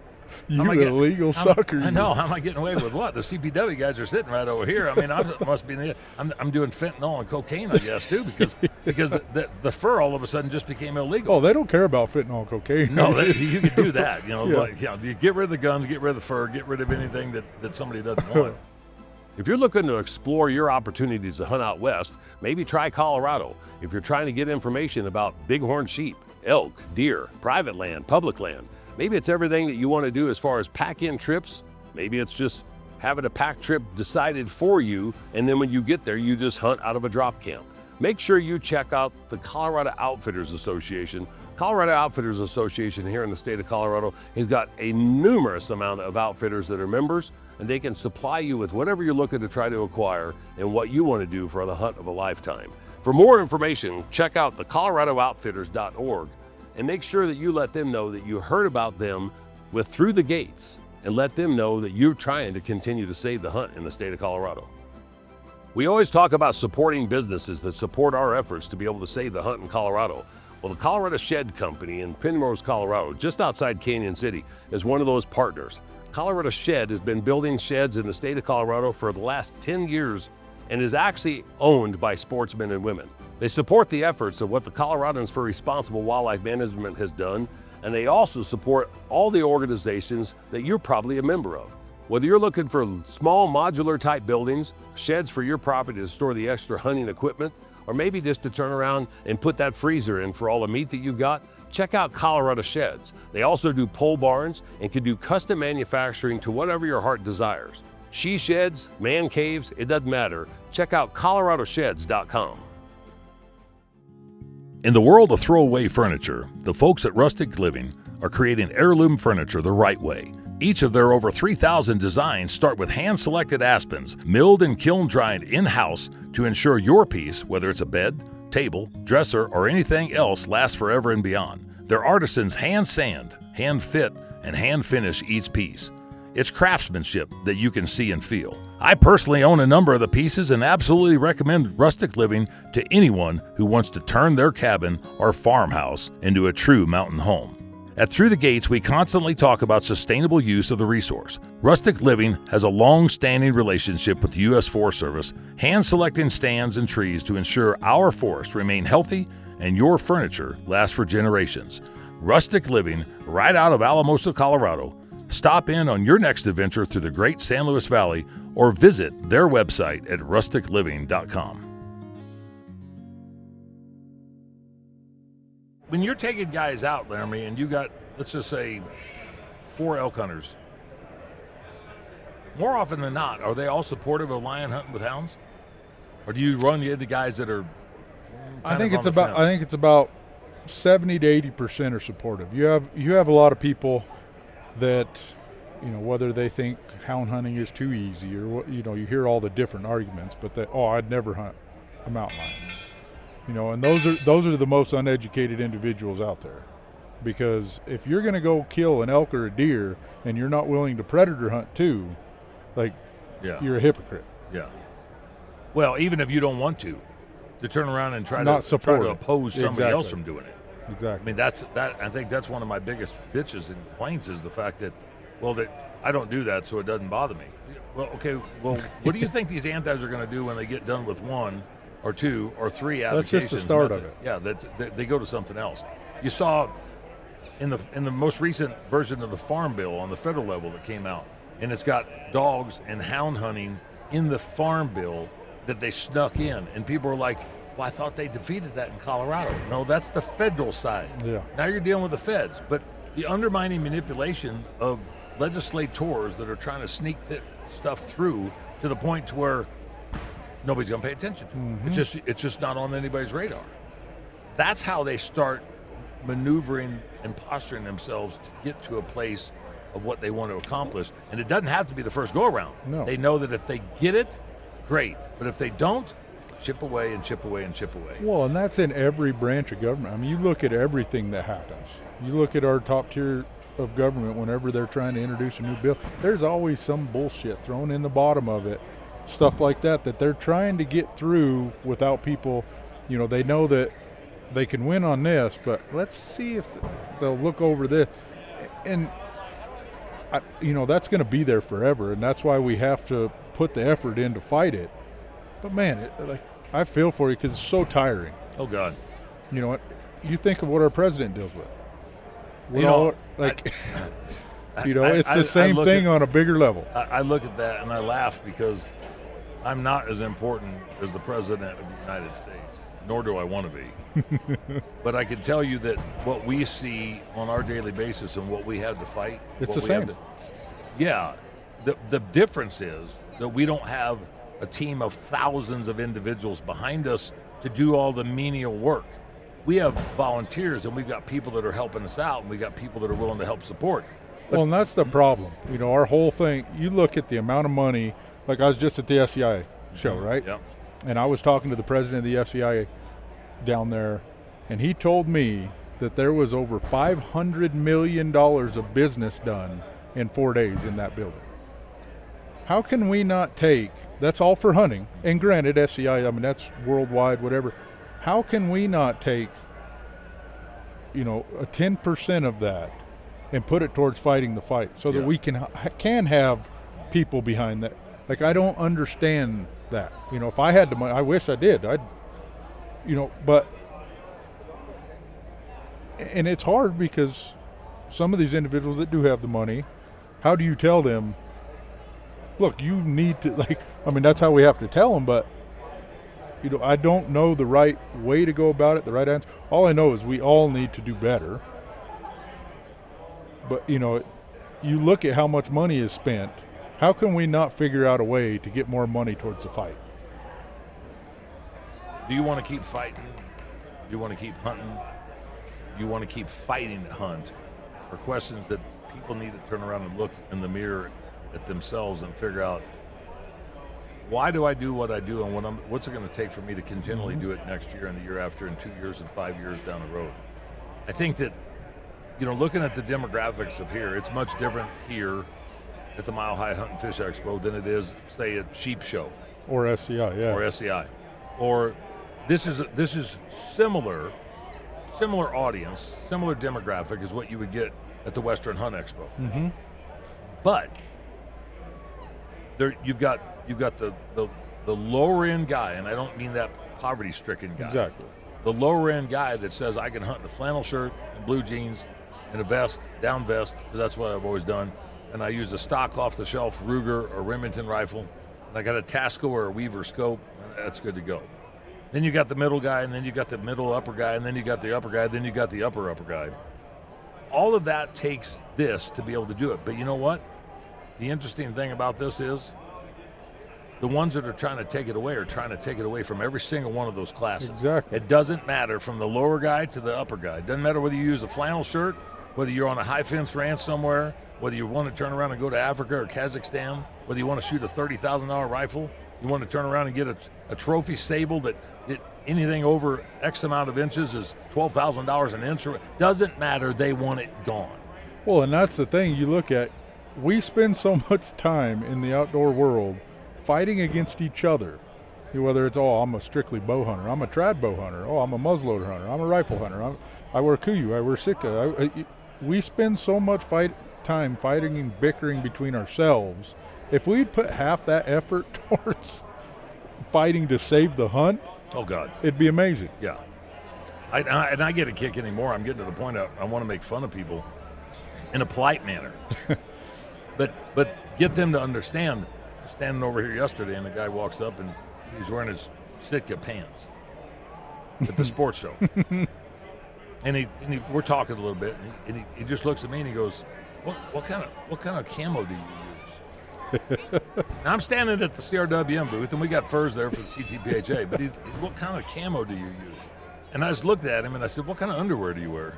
You illegal sucker. I know. How am I getting away with what? The CPW guys are sitting right over here. I mean, I'm doing fentanyl and cocaine, I guess, too, because the fur all of a sudden just became illegal. Oh, they don't care about fentanyl and cocaine. No, you can do that. You get rid of the guns, get rid of the fur, get rid of anything that somebody doesn't want. If you're looking to explore your opportunities to hunt out west, maybe try Colorado. If you're trying to get information about bighorn sheep, elk, deer, private land, public land, maybe it's everything that you want to do as far as pack-in trips. Maybe it's just having a pack trip decided for you, and then when you get there, you just hunt out of a drop camp. Make sure you check out the Colorado Outfitters Association. Colorado Outfitters Association here in the state of Colorado has got a numerous amount of outfitters that are members, and they can supply you with whatever you're looking to try to acquire and what you want to do for the hunt of a lifetime. For more information, check out the coloradooutfitters.org. And make sure that you let them know that you heard about them with Through the Gates, and let them know that you're trying to continue to save the hunt in the state of Colorado. We always talk about supporting businesses that support our efforts to be able to save the hunt in Colorado. Well, the Colorado Shed Company in Penrose, Colorado, just outside Canyon City, is one of those partners. Colorado Shed has been building sheds in the state of Colorado for the last 10 years and is actually owned by sportsmen and women. They support the efforts of what the Coloradans for Responsible Wildlife Management has done, and they also support all the organizations that you're probably a member of. Whether you're looking for small modular type buildings, sheds for your property to store the extra hunting equipment, or maybe just to turn around and put that freezer in for all the meat that you've got, check out Colorado Sheds. They also do pole barns and can do custom manufacturing to whatever your heart desires. She sheds, man caves, it doesn't matter. Check out coloradosheds.com. In the world of throwaway furniture, the folks at Rustic Living are creating heirloom furniture the right way. Each of their over 3,000 designs start with hand-selected aspens, milled and kiln-dried in-house to ensure your piece, whether it's a bed, table, dresser, or anything else, lasts forever and beyond. Their artisans hand-sand, hand-fit, and hand-finish each piece. It's craftsmanship that you can see and feel. I personally own a number of the pieces and absolutely recommend Rustic Living to anyone who wants to turn their cabin or farmhouse into a true mountain home. At Through the Gates, we constantly talk about sustainable use of the resource. Rustic Living has a long-standing relationship with the U.S. Forest Service, hand-selecting stands and trees to ensure our forests remain healthy and your furniture lasts for generations. Rustic Living, right out of Alamosa, Colorado. Stop in on your next adventure through the Great San Luis Valley or visit their website at rusticliving.com. When you're taking guys out, Laramie, and you got, let's just say, 4 elk hunters, more often than not, are they all supportive of lion hunting with hounds? Or do you run into guys that are I think it's about 70 to 80% are supportive. You have a lot of people that, whether they think hound hunting is too easy or what, you hear all the different arguments, but that, I'd never hunt a mountain lion. And those are the most uneducated individuals out there. Because if you're going to go kill an elk or a deer and you're not willing to predator hunt too, you're a hypocrite. Yeah. Well, even if you don't want to turn around and try to oppose somebody else from doing it. Exactly. I mean, I think that's one of my biggest bitches and complaints is the fact that, I don't do that, so it doesn't bother me. Well, okay, what do you think these antis are going to do when they get done with 1 or 2 or 3 applications? That's just the start of it. Yeah, they go to something else. You saw in the most recent version of the Farm Bill on the federal level that came out, and it's got dogs and hound hunting in the Farm Bill that they snuck in, and people were like, well, I thought they defeated that in Colorado. No, that's the federal side. Yeah. Now you're dealing with the feds. But the undermining manipulation of legislators that are trying to sneak stuff through to the point to where nobody's going to pay attention to. Mm-hmm. It's just not on anybody's radar. That's how they start maneuvering and posturing themselves to get to a place of what they want to accomplish. And it doesn't have to be the first go-around. No. They know that if they get it, great. But if they don't, chip away and chip away and chip away. Well, and that's in every branch of government. I mean, you look at everything that happens. You look at our top tier of government whenever they're trying to introduce a new bill. There's always some bullshit thrown in the bottom of it, stuff like that they're trying to get through without people, they know that they can win on this, but let's see if they'll look over this. And, that's going to be there forever, and that's why we have to put the effort in to fight it. But man, I feel for you because it's so tiring. Oh God! You know what? You think of what our president deals with. It's the same thing on a bigger level. I look at that and I laugh because I'm not as important as the president of the United States, nor do I want to be. But I can tell you that what we see on our daily basis and what we had to fight, it's the same. The difference is that we don't have a team of thousands of individuals behind us to do all the menial work. We have volunteers, and we've got people that are helping us out, and we've got people that are willing to help support. Well, and that's the problem. Our whole thing, you look at the amount of money, like I was just at the SCI show, right? Yep. And I was talking to the president of the SCI down there, and he told me that there was over $500 million of business done in 4 days in that building. How can we not take, that's all for hunting, and granted SCI, that's worldwide, whatever. How can we not take a 10% of that and put it towards fighting the fight so that we can have people behind that. Like, I don't understand that. If I had the money, I wish I did. But and it's hard because some of these individuals that do have the money, how do you tell them, look, you need to, that's how we have to tell them, but I don't know the right way to go about it, the right answer. All I know is we all need to do better. But, you look at how much money is spent. How can we not figure out a way to get more money towards the fight? Do you want to keep fighting? Do you want to keep hunting? Do you want to keep fighting to hunt? Or questions that people need to turn around and look in the mirror at themselves and figure out, why do I do what I do, and what's it going to take for me to continually do it next year and the year after and 2 years and 5 years down the road? I think that, looking at the demographics of here, it's much different here at the Mile High Hunting Fish Expo than it is, say, at Sheep Show. Or SCI, yeah. Or SCI. Or this is similar audience, similar demographic as what you would get at the Western Hunt Expo. Mm-hmm. But there you've got the lower end guy, and I don't mean that poverty-stricken guy. Exactly. The lower end guy that says, I can hunt in a flannel shirt and blue jeans and a vest, down vest, because that's what I've always done. And I use a stock off-the-shelf Ruger or Remington rifle. And I got a Tasco or a Weaver scope, and that's good to go. Then you got the middle guy, and then you got the middle upper guy, and then you got the upper guy, then you got the upper guy. All of that takes this to be able to do it. But you know what? The interesting thing about this is the ones that are trying to take it away are trying to take it away from every single one of those classes. Exactly. It doesn't matter from the lower guy to the upper guy. It doesn't matter whether you use a flannel shirt, whether you're on a high fence ranch somewhere, whether you want to turn around and go to Africa or Kazakhstan, whether you want to shoot a $30,000 rifle, you want to turn around and get a trophy sable that anything over X amount of inches is $12,000 an inch. Doesn't matter. They want it gone. Well, and that's the thing you look at. We spend so much time in the outdoor world fighting against each other. Whether it's, I'm a strictly bow hunter, I'm a trad bow hunter, I'm a muzzleloader hunter, I'm a rifle hunter, I wear Kuiu, I wear Sitka. We spend so much time fighting and bickering between ourselves. If we'd put half that effort towards fighting to save the hunt, oh God, it'd be amazing. Yeah. I get a kick anymore. I'm getting to the point I want to make fun of people in a polite manner. but get them to understand. Standing over here yesterday, and the guy walks up and he's wearing his Sitka pants at the sports show. and we're talking a little bit, and he just looks at me and he goes, "What kind of camo do you use?" Now, I'm standing at the CRWM booth, and we got furs there for the CTPHA. But what kind of camo do you use? And I just looked at him and I said, "What kind of underwear do you wear?"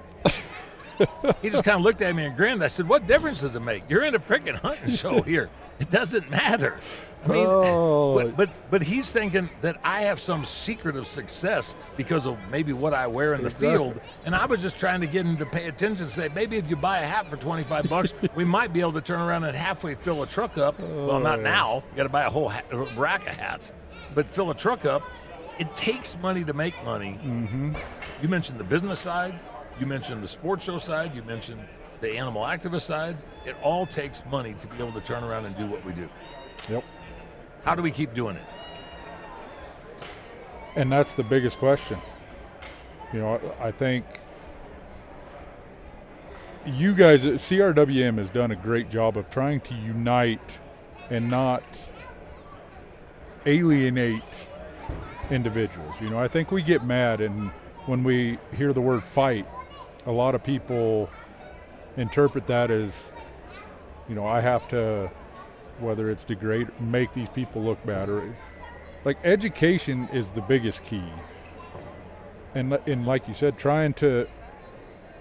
He just kind of looked at me and grinned. I said, "What difference does it make? You're in a freaking hunting show here. It doesn't matter." I mean, but he's thinking that I have some secret of success because of maybe what I wear in the field. And I was just trying to get him to pay attention and say, maybe if you buy a hat for $25, we might be able to turn around and halfway fill a truck up. Well, not now. You got to buy a whole rack of hats. But fill a truck up. It takes money to make money. Mm-hmm. You mentioned the business side. You mentioned the sports show side. You mentioned the animal activist side. It all takes money to be able to turn around and do what we do. Yep. How do we keep doing it? And that's the biggest question. I think you guys at CRWM has done a great job of trying to unite and not alienate individuals. I think we get mad, and when we hear the word fight, a lot of people interpret that as, I have to, whether it's degrade, make these people look bad, or like education is the biggest key. And like you said, trying to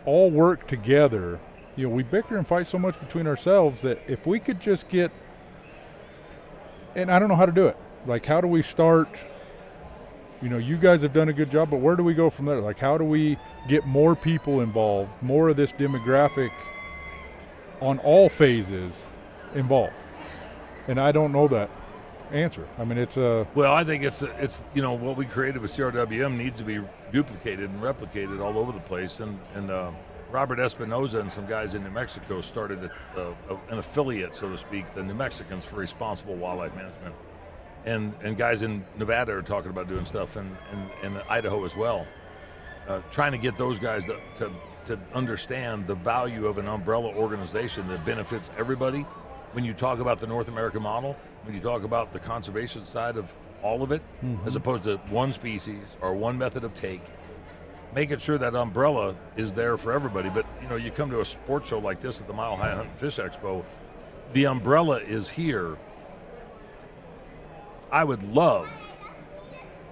all work together. We bicker and fight so much between ourselves that if we could just get, and I don't know how to do it. Like, how do we start? You guys have done a good job, but where do we go from there? Like, how do we get more people involved, more of this demographic on all phases involved? And I don't know that. answer. I mean, it's a Well, I think it's what we created with CRWM needs to be duplicated and replicated all over the place. And Robert Espinoza and some guys in New Mexico started an affiliate, so to speak, the New Mexicans for Responsible Wildlife Management. And guys in Nevada are talking about doing stuff, and Idaho as well, trying to get those guys to understand the value of an umbrella organization that benefits everybody. When you talk about the North American model, when you talk about the conservation side of all of it, as opposed to one species or one method of take, making sure that umbrella is there for everybody. But you come to a sports show like this at the Mile High Hunting Fish Expo, the umbrella is here. I would love,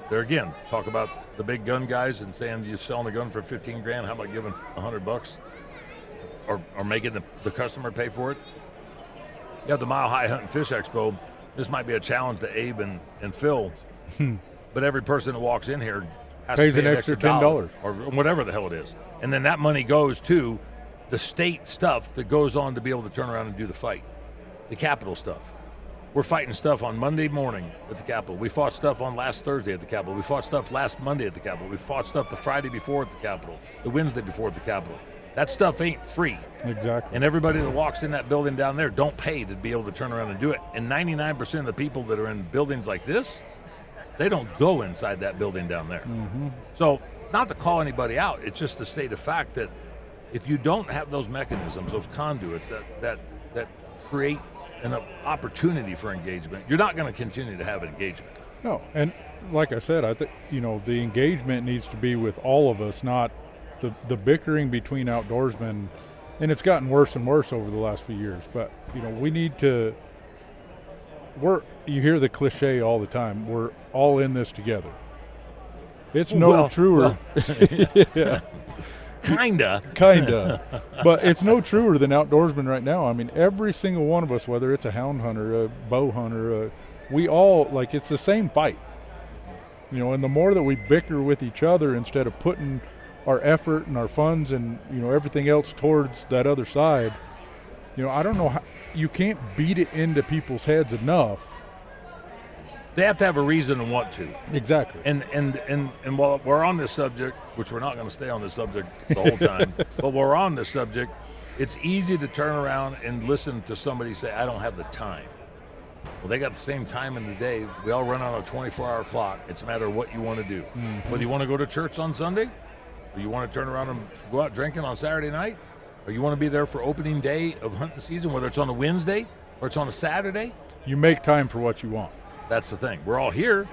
there again, talk about the big gun guys and saying you're selling a gun for $15,000. How about giving $100 or making the customer pay for it? You have the Mile High Hunting Fish Expo. This might be a challenge to Abe and Phil, but every person that walks in here has pays to pay an extra $10 or whatever the hell it is, and then that money goes to the state stuff that goes on to be able to turn around and do the fight, the Capitol stuff. We're fighting stuff on Monday morning at the Capitol. We fought stuff on last Thursday at the Capitol. We fought stuff last Monday at the Capitol. We fought stuff the Friday before at the Capitol, the Wednesday before at the Capitol. That stuff ain't free. exactly. And everybody that walks in that building down there don't pay to be able to turn around and do it. And 99% of the people that are in buildings like this, they don't go inside that building down there. So not to call anybody out, it's just to state a fact that if you don't have those mechanisms, those conduits that create an opportunity for engagement, you're not going to continue to have an engagement. No, and like I said, I think the engagement needs to be with all of us, not the bickering between outdoorsmen. And it's gotten worse and worse over the last few years. But we need to. You hear the cliche all the time. We're all in this together. It's truer. Yeah. Kinda. But it's no truer than outdoorsmen right now. I mean, every single one of us, whether it's a hound hunter, a bow hunter, we all, it's the same fight. And the more that we bicker with each other instead of putting our effort and our funds and, everything else towards that other side, I don't know how, you can't beat it into people's heads enough. They have to have a reason and want to. Exactly. And while we're on this subject, which we're not going to stay on this subject the whole time, but we're on this subject, it's easy to turn around and listen to somebody say, I don't have the time. Well, they got the same time in the day. We all run on a 24-hour clock. It's a matter of what you want to do. Whether you want to go to church on Sunday, or you want to turn around and go out drinking on Saturday night, or you want to be there for opening day of hunting season, whether it's on a Wednesday or it's on a Saturday. You make time for what you want. That's the thing. We're all here.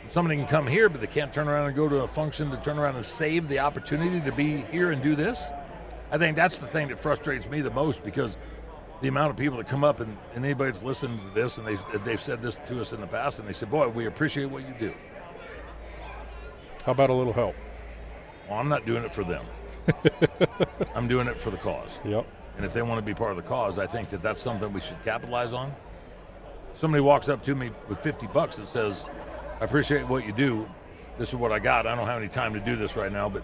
Somebody can come here, but they can't turn around and go to a function to turn around and save the opportunity to be here and do this. I think that's the thing that frustrates me the most, because the amount of people that come up and anybody that's listened to this, and they've said this to us in the past, and they said, boy, we appreciate what you do. How about a little help? Well, I'm not doing it for them. I'm doing it for the cause. Yep. And if they want to be part of the cause, I think that's something we should capitalize on. Somebody walks up to me with $50 and says, I appreciate what you do. This is what I got. I don't have any time to do this right now, but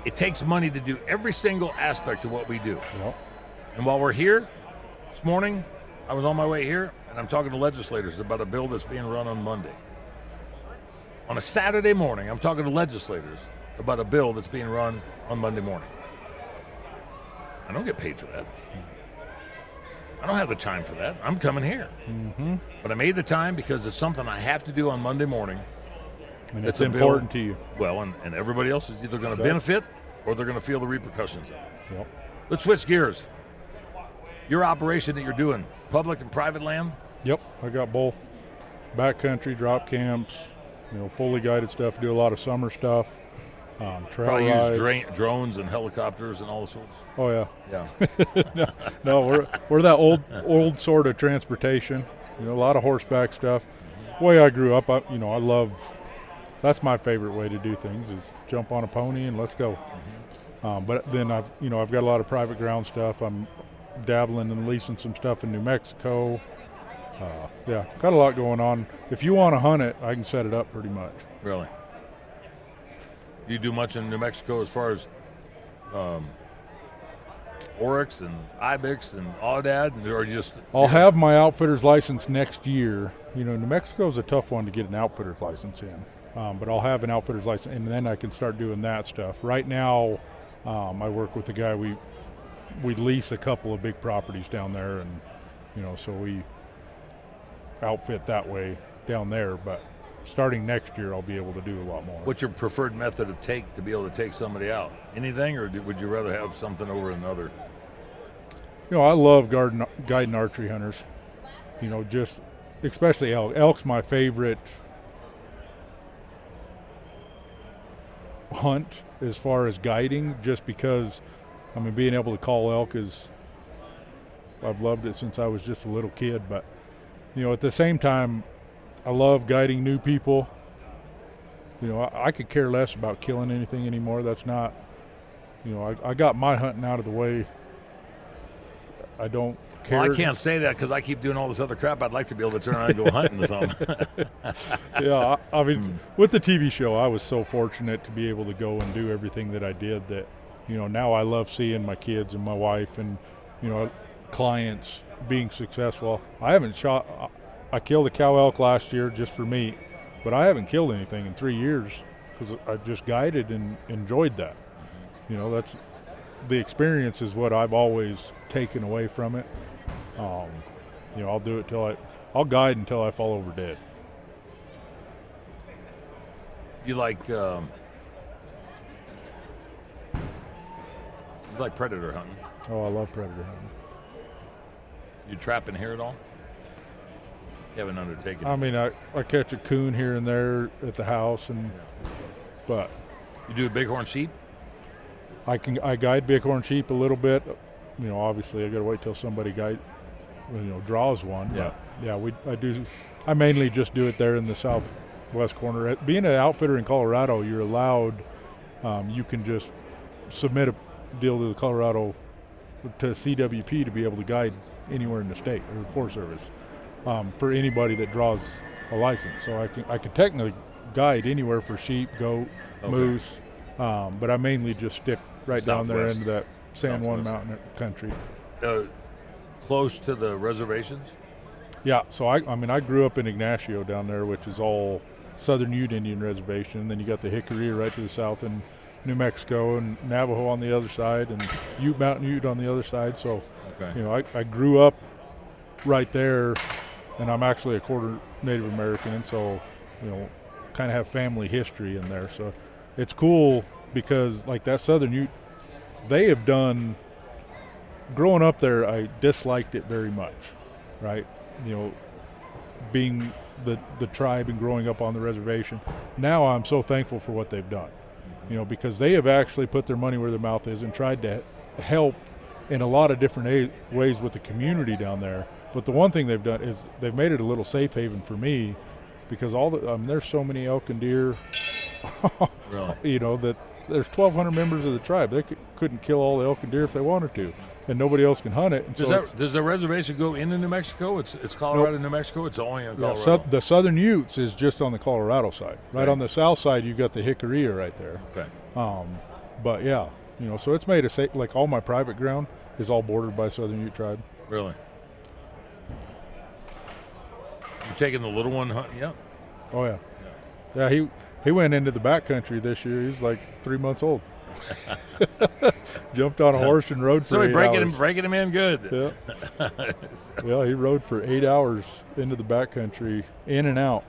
it takes money to do every single aspect of what we do. Yep. And while we're here, this morning, I was on my way here, and I'm talking to legislators about a bill that's being run on Monday. On a Saturday morning, I'm talking to legislators about a bill that's being run on Monday morning. I don't get paid for that. I don't have the time for that. I'm coming here. But I made the time because it's something I have to do on Monday morning. And it's important to you. Well, and everybody else is either going to benefit or they're going to feel the repercussions of it. Yep. Let's switch gears. Your operation that you're doing, public and private land? Yep. I got both backcountry, drop camps, fully guided stuff. Do a lot of summer stuff. Trail Probably rides. use drones and helicopters and all the sorts. Oh yeah. Yeah. No, we're that old sort of transportation. A lot of horseback stuff. The way I grew up, I love. That's my favorite way to do things is jump on a pony and let's go. But then I've got a lot of private ground stuff. I'm dabbling and leasing some stuff in New Mexico. Yeah, got a lot going on. If you want to hunt it, I can set it up pretty much. Really? You do much in New Mexico as far as oryx and ibex and aoudad, or just I'll have my outfitter's license next year. You know, New Mexico is a tough one to get an outfitter's license in, but I'll have an outfitter's license, and then I can start doing that stuff. Right now, I work with the guy. We lease a couple of big properties down there, and you know, so we outfit that way down there. But starting next year, I'll be able to do a lot more. What's your preferred method of take to be able to take somebody out? Anything, or would you rather have something over another? You know, I love guiding archery hunters. You know, just especially elk. Elk's my favorite hunt as far as guiding, just because, I mean, being able to call elk is, I've loved it since I was just a little kid. But, you know, at the same time, I love guiding new people. You know, I could care less about killing anything anymore. That's not, you know, I got my hunting out of the way. I don't care. Well, I can't say that because I keep doing all this other crap. I'd like to be able to turn around and go hunting or something. Yeah, I mean, with the TV show, I was so fortunate to be able to go and do everything that I did that, you know, now I love seeing my kids and my wife and, you know, clients being successful. I killed a cow elk last year just for meat, but I haven't killed anything in 3 years because I've just guided and enjoyed that. You know, that's the experience is what I've always taken away from it. You know, I'll do it I'll guide until I fall over dead. You like predator hunting? Oh, I love predator hunting. You trap in here at all? You haven't undertaken I mean, I catch a coon here and there at the house, but you do a bighorn sheep? I guide bighorn sheep a little bit. You know, obviously I got to wait till somebody draws one. Yeah. But yeah, I mainly just do it there in the southwest corner. Being an outfitter in Colorado, you're allowed. You can just submit a deal to the Colorado to CWP to be able to guide anywhere in the state or the Forest Service. For anybody that draws a license. So I can technically guide anywhere for sheep, goat, moose, but I mainly just stick right Southwest. down there into that San Juan Southwest. Mountain country. Close to the reservations? Yeah, so I grew up in Ignacio down there, which is all Southern Ute Indian Reservation. And then you got the Hickory right to the south in New Mexico, and Navajo on the other side, and Ute Mountain Ute on the other side. So, you know, I grew up right there. And I'm actually a quarter Native American, and so, you know, kind of have family history in there. So it's cool because, like, that Southern Ute, they have done, growing up there, I disliked it very much, right? You know, being the tribe and growing up on the reservation. Now I'm so thankful for what they've done, you know, because they have actually put their money where their mouth is and tried to help in a lot of different ways with the community down there. But the one thing they've done is they've made it a little safe haven for me, because there's so many elk and deer, Really? you know, that there's 1,200 members of the tribe. They couldn't kill all the elk and deer if they wanted to, and nobody else can hunt it. And Does the reservation go into New Mexico? It's Colorado, New Mexico. It's only in Colorado. Yeah, the Southern Utes is just on the Colorado side. Right on the south side, you've got the Hickory right there. Okay. But yeah, you know, so it's made a like all my private ground is all bordered by Southern Ute tribe. Really? You taking the little one hunting? Yeah. Oh yeah. Yeah, he went into the backcountry this year. He was like 3 months old. Jumped on a horse and rode for 8 hours. breaking him in good. Yeah. Well, he rode for 8 hours into the backcountry, in and out.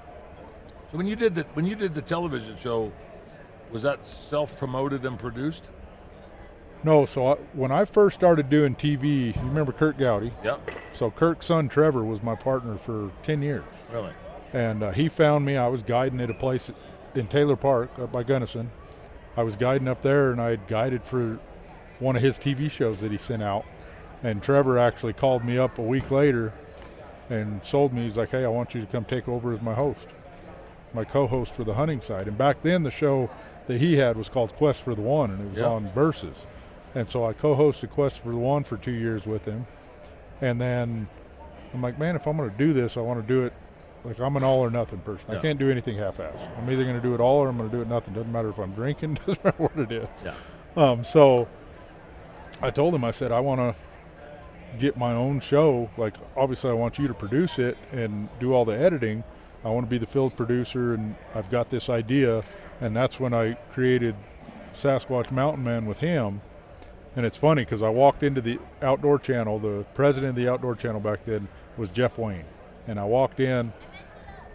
So when you did the television show, was that self-promoted and produced? No, so when I first started doing TV, you remember Kurt Gowdy? Yep. So Kirk's son Trevor was my partner for 10 years. Really? And he found me. I was guiding at a place in Taylor Park up by Gunnison. I was guiding up there, and I had guided for one of his TV shows that he sent out. And Trevor actually called me up a week later and sold me. He's like, hey, I want you to come take over as my host, my co-host for the hunting side. And back then the show that he had was called Quest for the One, and it was on Versus. And so I co-hosted Quest for the One for 2 years with him. And then I'm like, man, if I'm going to do this, I want to do it like I'm an all or nothing person. I can't do anything half-assed. I'm either going to do it all or I'm going to do it nothing. Doesn't matter if I'm drinking, doesn't matter what it is. Yeah. So I told him, I said, I want to get my own show. Like, obviously, I want you to produce it and do all the editing. I want to be the field producer, and I've got this idea. And that's when I created Sasquatch Mountain Man with him. And it's funny because I walked into the Outdoor Channel. The president of the Outdoor Channel back then was Jeff Wayne. And I walked in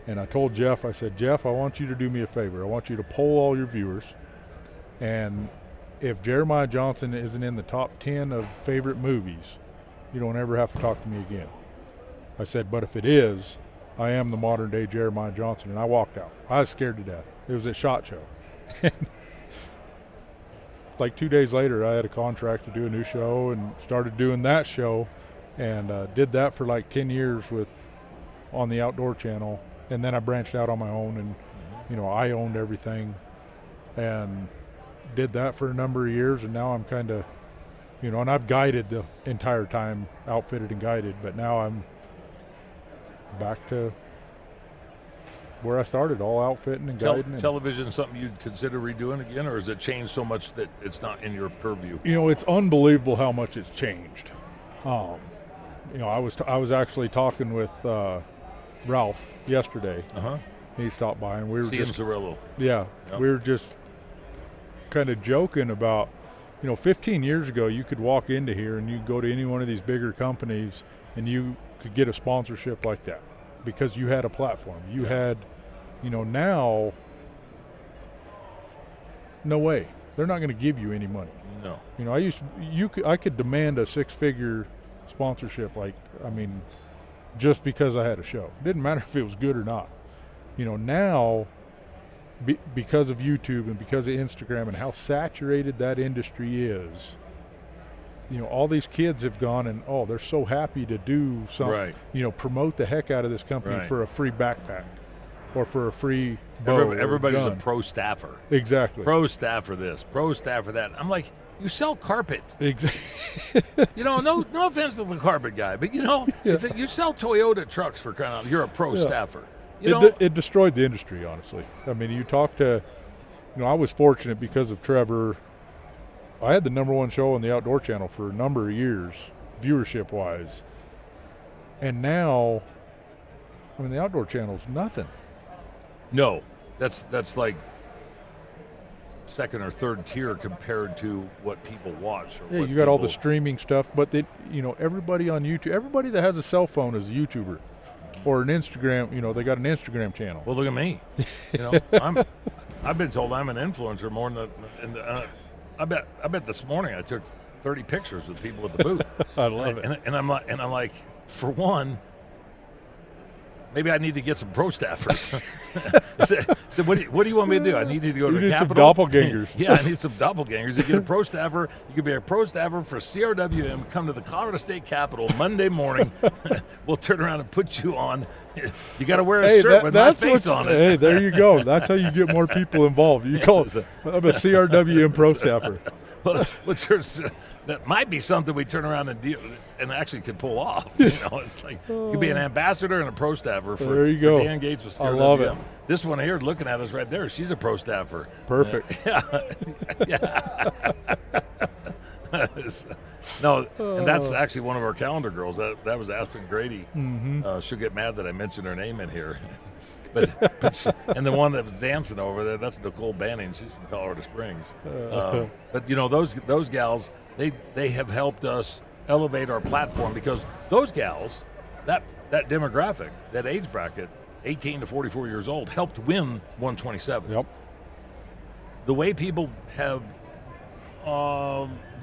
and I told Jeff, I said, Jeff, I want you to do me a favor. I want you to poll all your viewers. And if Jeremiah Johnson isn't in the top 10 of favorite movies, you don't ever have to talk to me again. I said, but if it is, I am the modern day Jeremiah Johnson. And I walked out. I was scared to death. It was at SHOT Show. Like 2 days later, I had a contract to do a new show and started doing that show, and did that for like 10 years on the Outdoor Channel. And then I branched out on my own, and I owned everything and did that for a number of years. And now I'm kind of, and I've guided the entire time, outfitted and guided, but now I'm back to where I started, all outfitting and guiding. Television is something you'd consider redoing again, or has it changed so much that it's not in your purview? It's unbelievable how much it's changed. I was actually talking with Ralph yesterday. He stopped by, and we were Cirillo. Yeah, yep. We were just kind of joking about, 15 years ago, you could walk into here and you go to any one of these bigger companies and you could get a sponsorship like that because you had a platform. You had, now, no way. They're not going to give you any money. No. I could demand a six-figure sponsorship, just because I had a show. It didn't matter if it was good or not. Now, because of YouTube and because of Instagram and how saturated that industry is, all these kids have gone and, they're so happy to do something, right. Promote the heck out of this company right. for a free backpack or for a free bow. Everybody's or a pro staffer. Exactly. Pro staffer this, pro staffer that. I'm like, you sell carpet. Exactly. No offense to the carpet guy, but you sell Toyota trucks for crying out loud. You're a pro staffer. It destroyed the industry, honestly. You talk to, I was fortunate because of Trevor. I had the #1 show on the Outdoor Channel for a number of years, viewership-wise. And now, the Outdoor Channel's nothing. No, that's like second or third tier compared to what people watch. Yeah, you got all the streaming stuff, but everybody on YouTube, everybody that has a cell phone is a YouTuber. Or an Instagram, they got an Instagram channel. Well, look at me. I've been told I'm an influencer more than I bet this morning I took 30 pictures with people at the booth. I love it. And I'm like, for one, maybe I need to get some pro staffers. So what do you want me to do? I need you to go to the Capitol. Some doppelgangers. Yeah, I need some doppelgangers. You get a pro staffer. You can be a pro staffer for CRWM. Come to the Colorado State Capitol Monday morning. We'll turn around and put you on. You got to wear a shirt with my face on it. Hey, there you go. That's how you get more people involved. You call it. I'm a CRWM pro staffer. Well, that might be something we turn around and actually could pull off. It's like you could be an ambassador and a pro staffer for Dan Gates with CRWM. I love it. This one here, looking at us right there, she's a pro staffer. Perfect. Yeah. No, and that's actually one of our calendar girls. That was Aspen Grady. Mm-hmm. She'll get mad that I mentioned her name in here. And the one that was dancing over there, that's Nicole Banning. She's from Colorado Springs. But those gals, they have helped us elevate our platform because those gals, that demographic, that age bracket, 18 to 44 years old, helped win 127. Yep. The way people have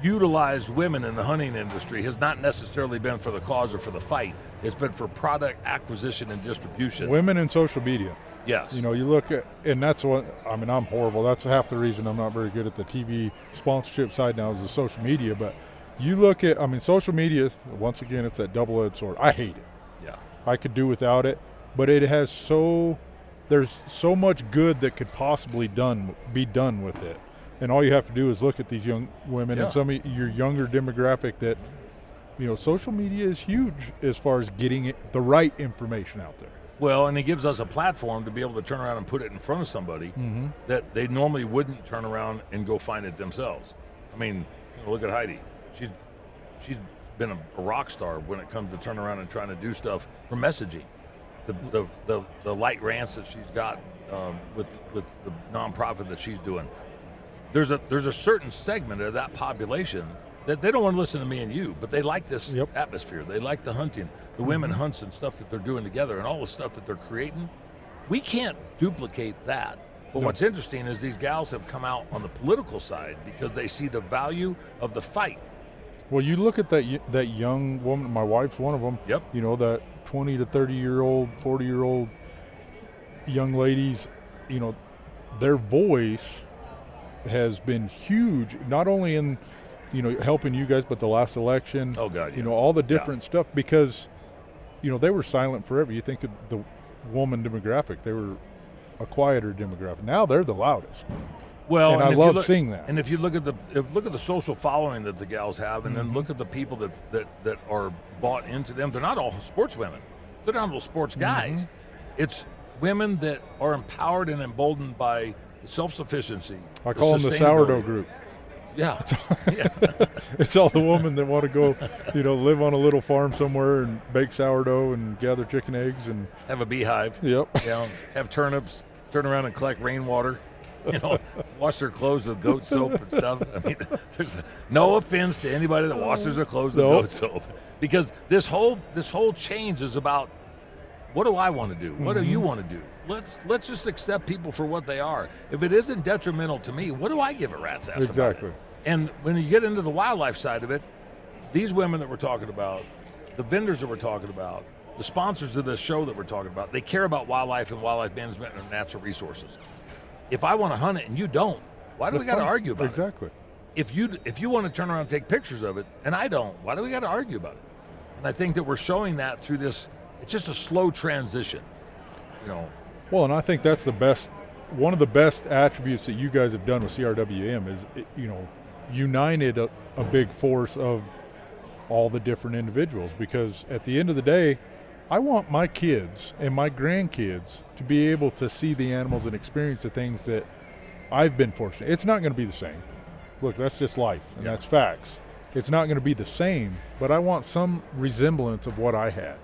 utilized women in the hunting industry has not necessarily been for the cause or for the fight. It's been for product acquisition and distribution. Women in social media. Yes. You look at, and that's what, I'm horrible. That's half the reason I'm not very good at the TV sponsorship side now is the social media. But you look at, social media, once again, it's that double-edged sword. I hate it. Yeah. I could do without it. But it has there's so much good that could possibly be done with it. And all you have to do is look at these young women and some of your younger demographic that, social media is huge as far as getting the right information out there. Well, and it gives us a platform to be able to turn around and put it in front of somebody that they normally wouldn't turn around and go find it themselves. Look at Heidi. she's been a rock star when it comes to turning around and trying to do stuff for messaging. The light rants that she's got with the nonprofit that she's doing. There's a certain segment of that population that they don't want to listen to me and you, but they like this atmosphere. They like the hunting, the women hunts and stuff that they're doing together, and all the stuff that they're creating. We can't duplicate that. But what's interesting is these gals have come out on the political side because they see the value of the fight. Well, you look at that young woman. My wife's one of them. Yep. You know, that 20 to 30-year-old, 40-year-old young ladies. You know, their voice has been huge, not only in, you know, helping you guys, but the last election. Oh God, yeah. You know, all the different stuff, because, you know, they were silent forever. You think of the woman demographic; they were a quieter demographic. Now they're the loudest. Well, and I love seeing that. And if you look at the social following that the gals have, and then look at the people that are bought into them, they're not all sportswomen. They're not all sports guys. It's women that are empowered and emboldened by the self-sufficiency. I call them the sourdough group. Yeah. It's all the women that want to go, you know, live on a little farm somewhere and bake sourdough and gather chicken eggs and have a beehive. Yep. You know, have turnips, turn around and collect rainwater. You know, wash their clothes with goat soap and stuff. I mean, there's no offense to anybody that washes their clothes with goat soap, because this whole change is about, what do I want to do? What do you want to do? Let's just accept people for what they are. If it isn't detrimental to me, what do I give a rat's ass about? Exactly. And when you get into the wildlife side of it, these women that we're talking about, the vendors that we're talking about, the sponsors of this show that we're talking about, they care about wildlife and wildlife management and natural resources. If I want to hunt it and you don't, why do we got to argue about it? Exactly. If you want to turn around and take pictures of it and I don't, why do we got to argue about it? And I think that we're showing that through this. It's just a slow transition, you know. Well, and I think that's one of the best attributes that you guys have done with CRWM is, you know, united a big force of all the different individuals, because at the end of the day, I want my kids and my grandkids to be able to see the animals and experience the things that I've been fortunate. It's not going to be the same. Look, that's just life, and that's facts. It's not going to be the same, but I want some resemblance of what I had.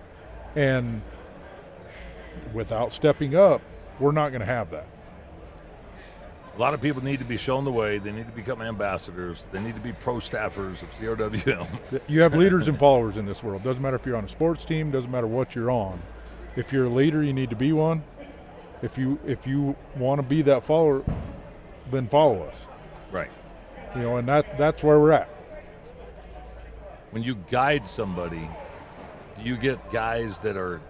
And without stepping up, we're not going to have that. A lot of people need to be shown the way. They need to become ambassadors. They need to be pro staffers of CRWM. You have leaders and followers in this world. Doesn't matter if you're on a sports team. Doesn't matter what you're on. If you're a leader, you need to be one. If you want to be that follower, then follow us. Right. You know, and that's where we're at. When you guide somebody, do you get guys that are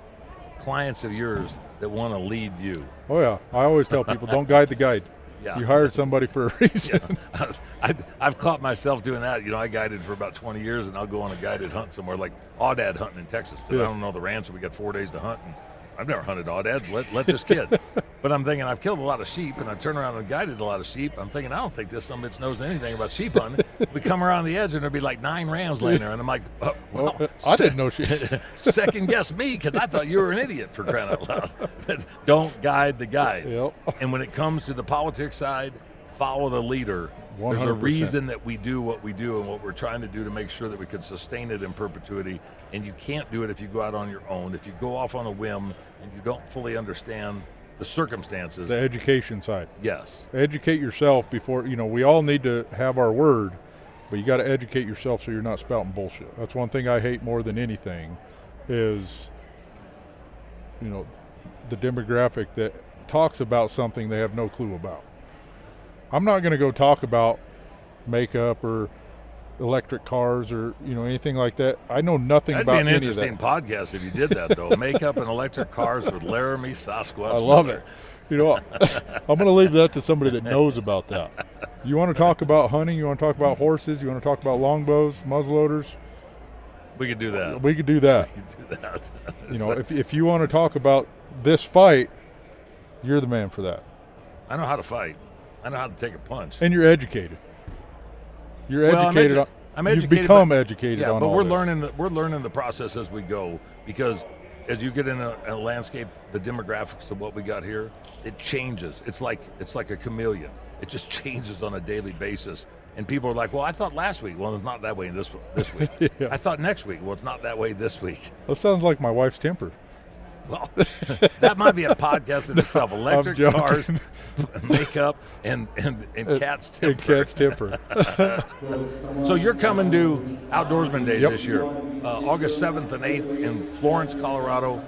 clients of yours that want to lead you? Oh yeah, I always tell people, don't guide the guide. Yeah. You hired somebody for a reason. Yeah. I've caught myself doing that. You know, I guided for about 20 years, and I'll go on a guided hunt somewhere, like Aoudad hunting in Texas. I don't know the ranch, so we got 4 days to hunt. And I've never hunted Aoudad. Let this kid. But I'm thinking, I've killed a lot of sheep, and I've turned around and guided a lot of sheep. I'm thinking, I don't think this sumbitch knows anything about sheep hunting. We come around the edge, and there'd be like 9 rams laying there, and I'm like, oh, well, I didn't know she. Second guess me, because I thought you were an idiot, for crying out loud. Don't guide the guide. Yep. And when it comes to the politics side, follow the leader. 100%. There's a reason that we do what we do and what we're trying to do to make sure that we can sustain it in perpetuity. And you can't do it if you go out on your own. If you go off on a whim and you don't fully understand the circumstances. The education side. Yes. Educate yourself before, you know, we all need to have our word, but you got to educate yourself so you're not spouting bullshit. That's one thing I hate more than anything is, you know, the demographic that talks about something they have no clue about. I'm not going to go talk about makeup or electric cars or, you know, anything like that. I know nothing about any of that. That'd be an interesting podcast if you did that, though. Makeup and electric cars with Laramie, Sasquatch. I love it. You know, I'm going to leave that to somebody that knows about that. You want to talk about hunting? You want to talk about horses? You want to talk about longbows, muzzleloaders? We could do that. We could do that. We could do that. You know, if you want to talk about this fight, you're the man for that. I know how to fight. I know how to take a punch. And you're educated. You're educated. I'm educated. You've become educated on but all we're this. we're learning the process as we go, because as you get in a landscape, the demographics of what we got here, it changes. It's like a chameleon. It just changes on a daily basis. And people are like, well, I thought last week. Well, it's not that way this week. Yeah. I thought next week. Well, it's not that way this week. That sounds like my wife's temper. Well, that might be a podcast in itself. Electric joking. cars, makeup, and cat's temper. And cat's temper. So you're coming to Outdoorsman Days Yep. this year, August 7th and 8th in Florence, Colorado.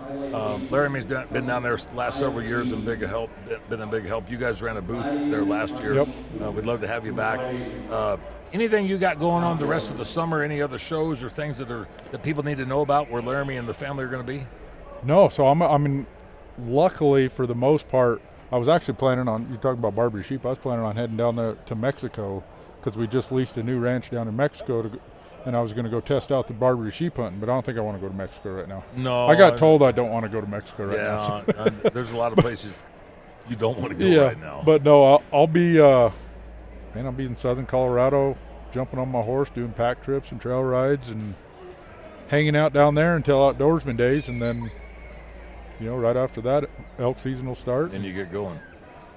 Laramie's been down there the last several years and been a big help. You guys ran a booth there last year. Yep. We'd love to have you back. Anything you got going on the rest of the summer? Any other shows or things that people need to know about where Laramie and the family are going to be? No, so I mean, luckily for the most part, I was actually planning on, you talking about Barbary sheep, I was planning on heading down there to Mexico because we just leased a new ranch down in Mexico and I was going to go test out the Barbary sheep hunting, but I don't think I want to go to Mexico right now. No. I got told I don't want to go to Mexico right now. Yeah, there's a lot of places you don't want to go right now. But no, I'll be, I'll be in southern Colorado, jumping on my horse, doing pack trips and trail rides and hanging out down there until Outdoorsman Days, and then, right after that, elk season will start. And you get going.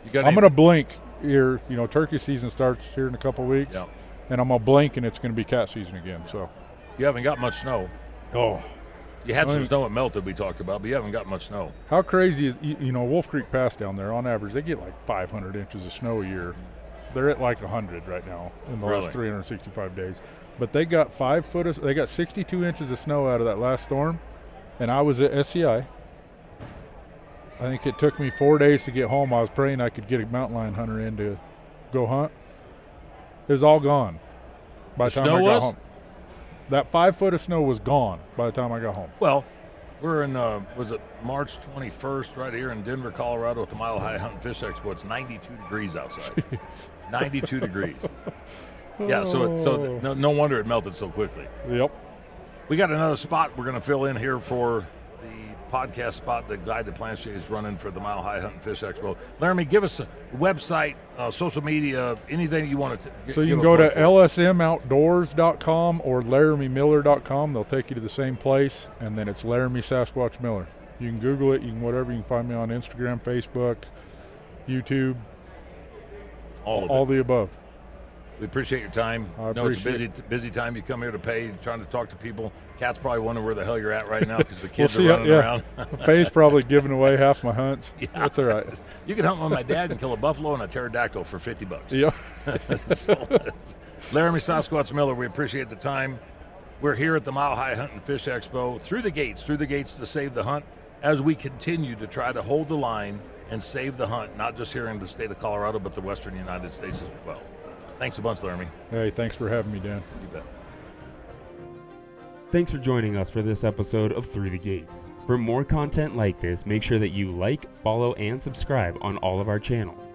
I'm going to blink here. Turkey season starts here in a couple weeks. Yeah. And I'm going to blink, and it's going to be cat season again. So You haven't got much snow. Oh. You had some snow at Melted we talked about, but you haven't got much snow. How crazy is, Wolf Creek Pass down there, on average, they get like 500 inches of snow a year. They're at like 100 right now in the last 365 days. But they got 62 inches of snow out of that last storm, and I was at SCI. I think it took me 4 days to get home. I was praying I could get a mountain lion hunter in to go hunt. It was all gone by the time I got home. That 5 foot of snow was gone by the time I got home. Well, we're in, was it March 21st right here in Denver, Colorado at the Mile High Hunting Fish Expo. It's 92 degrees outside. Jeez. 92 degrees. Yeah, so no wonder it melted so quickly. Yep. We got another spot we're going to fill in here for the podcast spot that Guy DePlanche is running for the Mile High Hunting Fish Expo. Laramie, give us a website, social media, anything you want to. So you can go to lsmoutdoors.com or laramymiller.com. They'll take you to the same place, and then it's Laramie Sasquatch Miller. You can Google it. You can whatever. You can find me on Instagram, Facebook, YouTube, all the above. We appreciate your time. I know it's a busy time. You come here to pay, trying to talk to people. Cat's probably wondering where the hell you're at right now because the kids are running around. Faye's probably giving away half my hunts. Yeah. That's all right. You can hunt with my dad and kill a buffalo and a pterodactyl for $50. Yeah. So, Laramie Sasquatch Miller, we appreciate the time. We're here at the Mile High Hunting Fish Expo through the gates to save the hunt as we continue to try to hold the line and save the hunt, not just here in the state of Colorado, but the western United States as well. Thanks a bunch, Laramie. Hey, thanks for having me, Dan. You bet. Thanks for joining us for this episode of Through the Gates. For more content like this, make sure that you like, follow, and subscribe on all of our channels.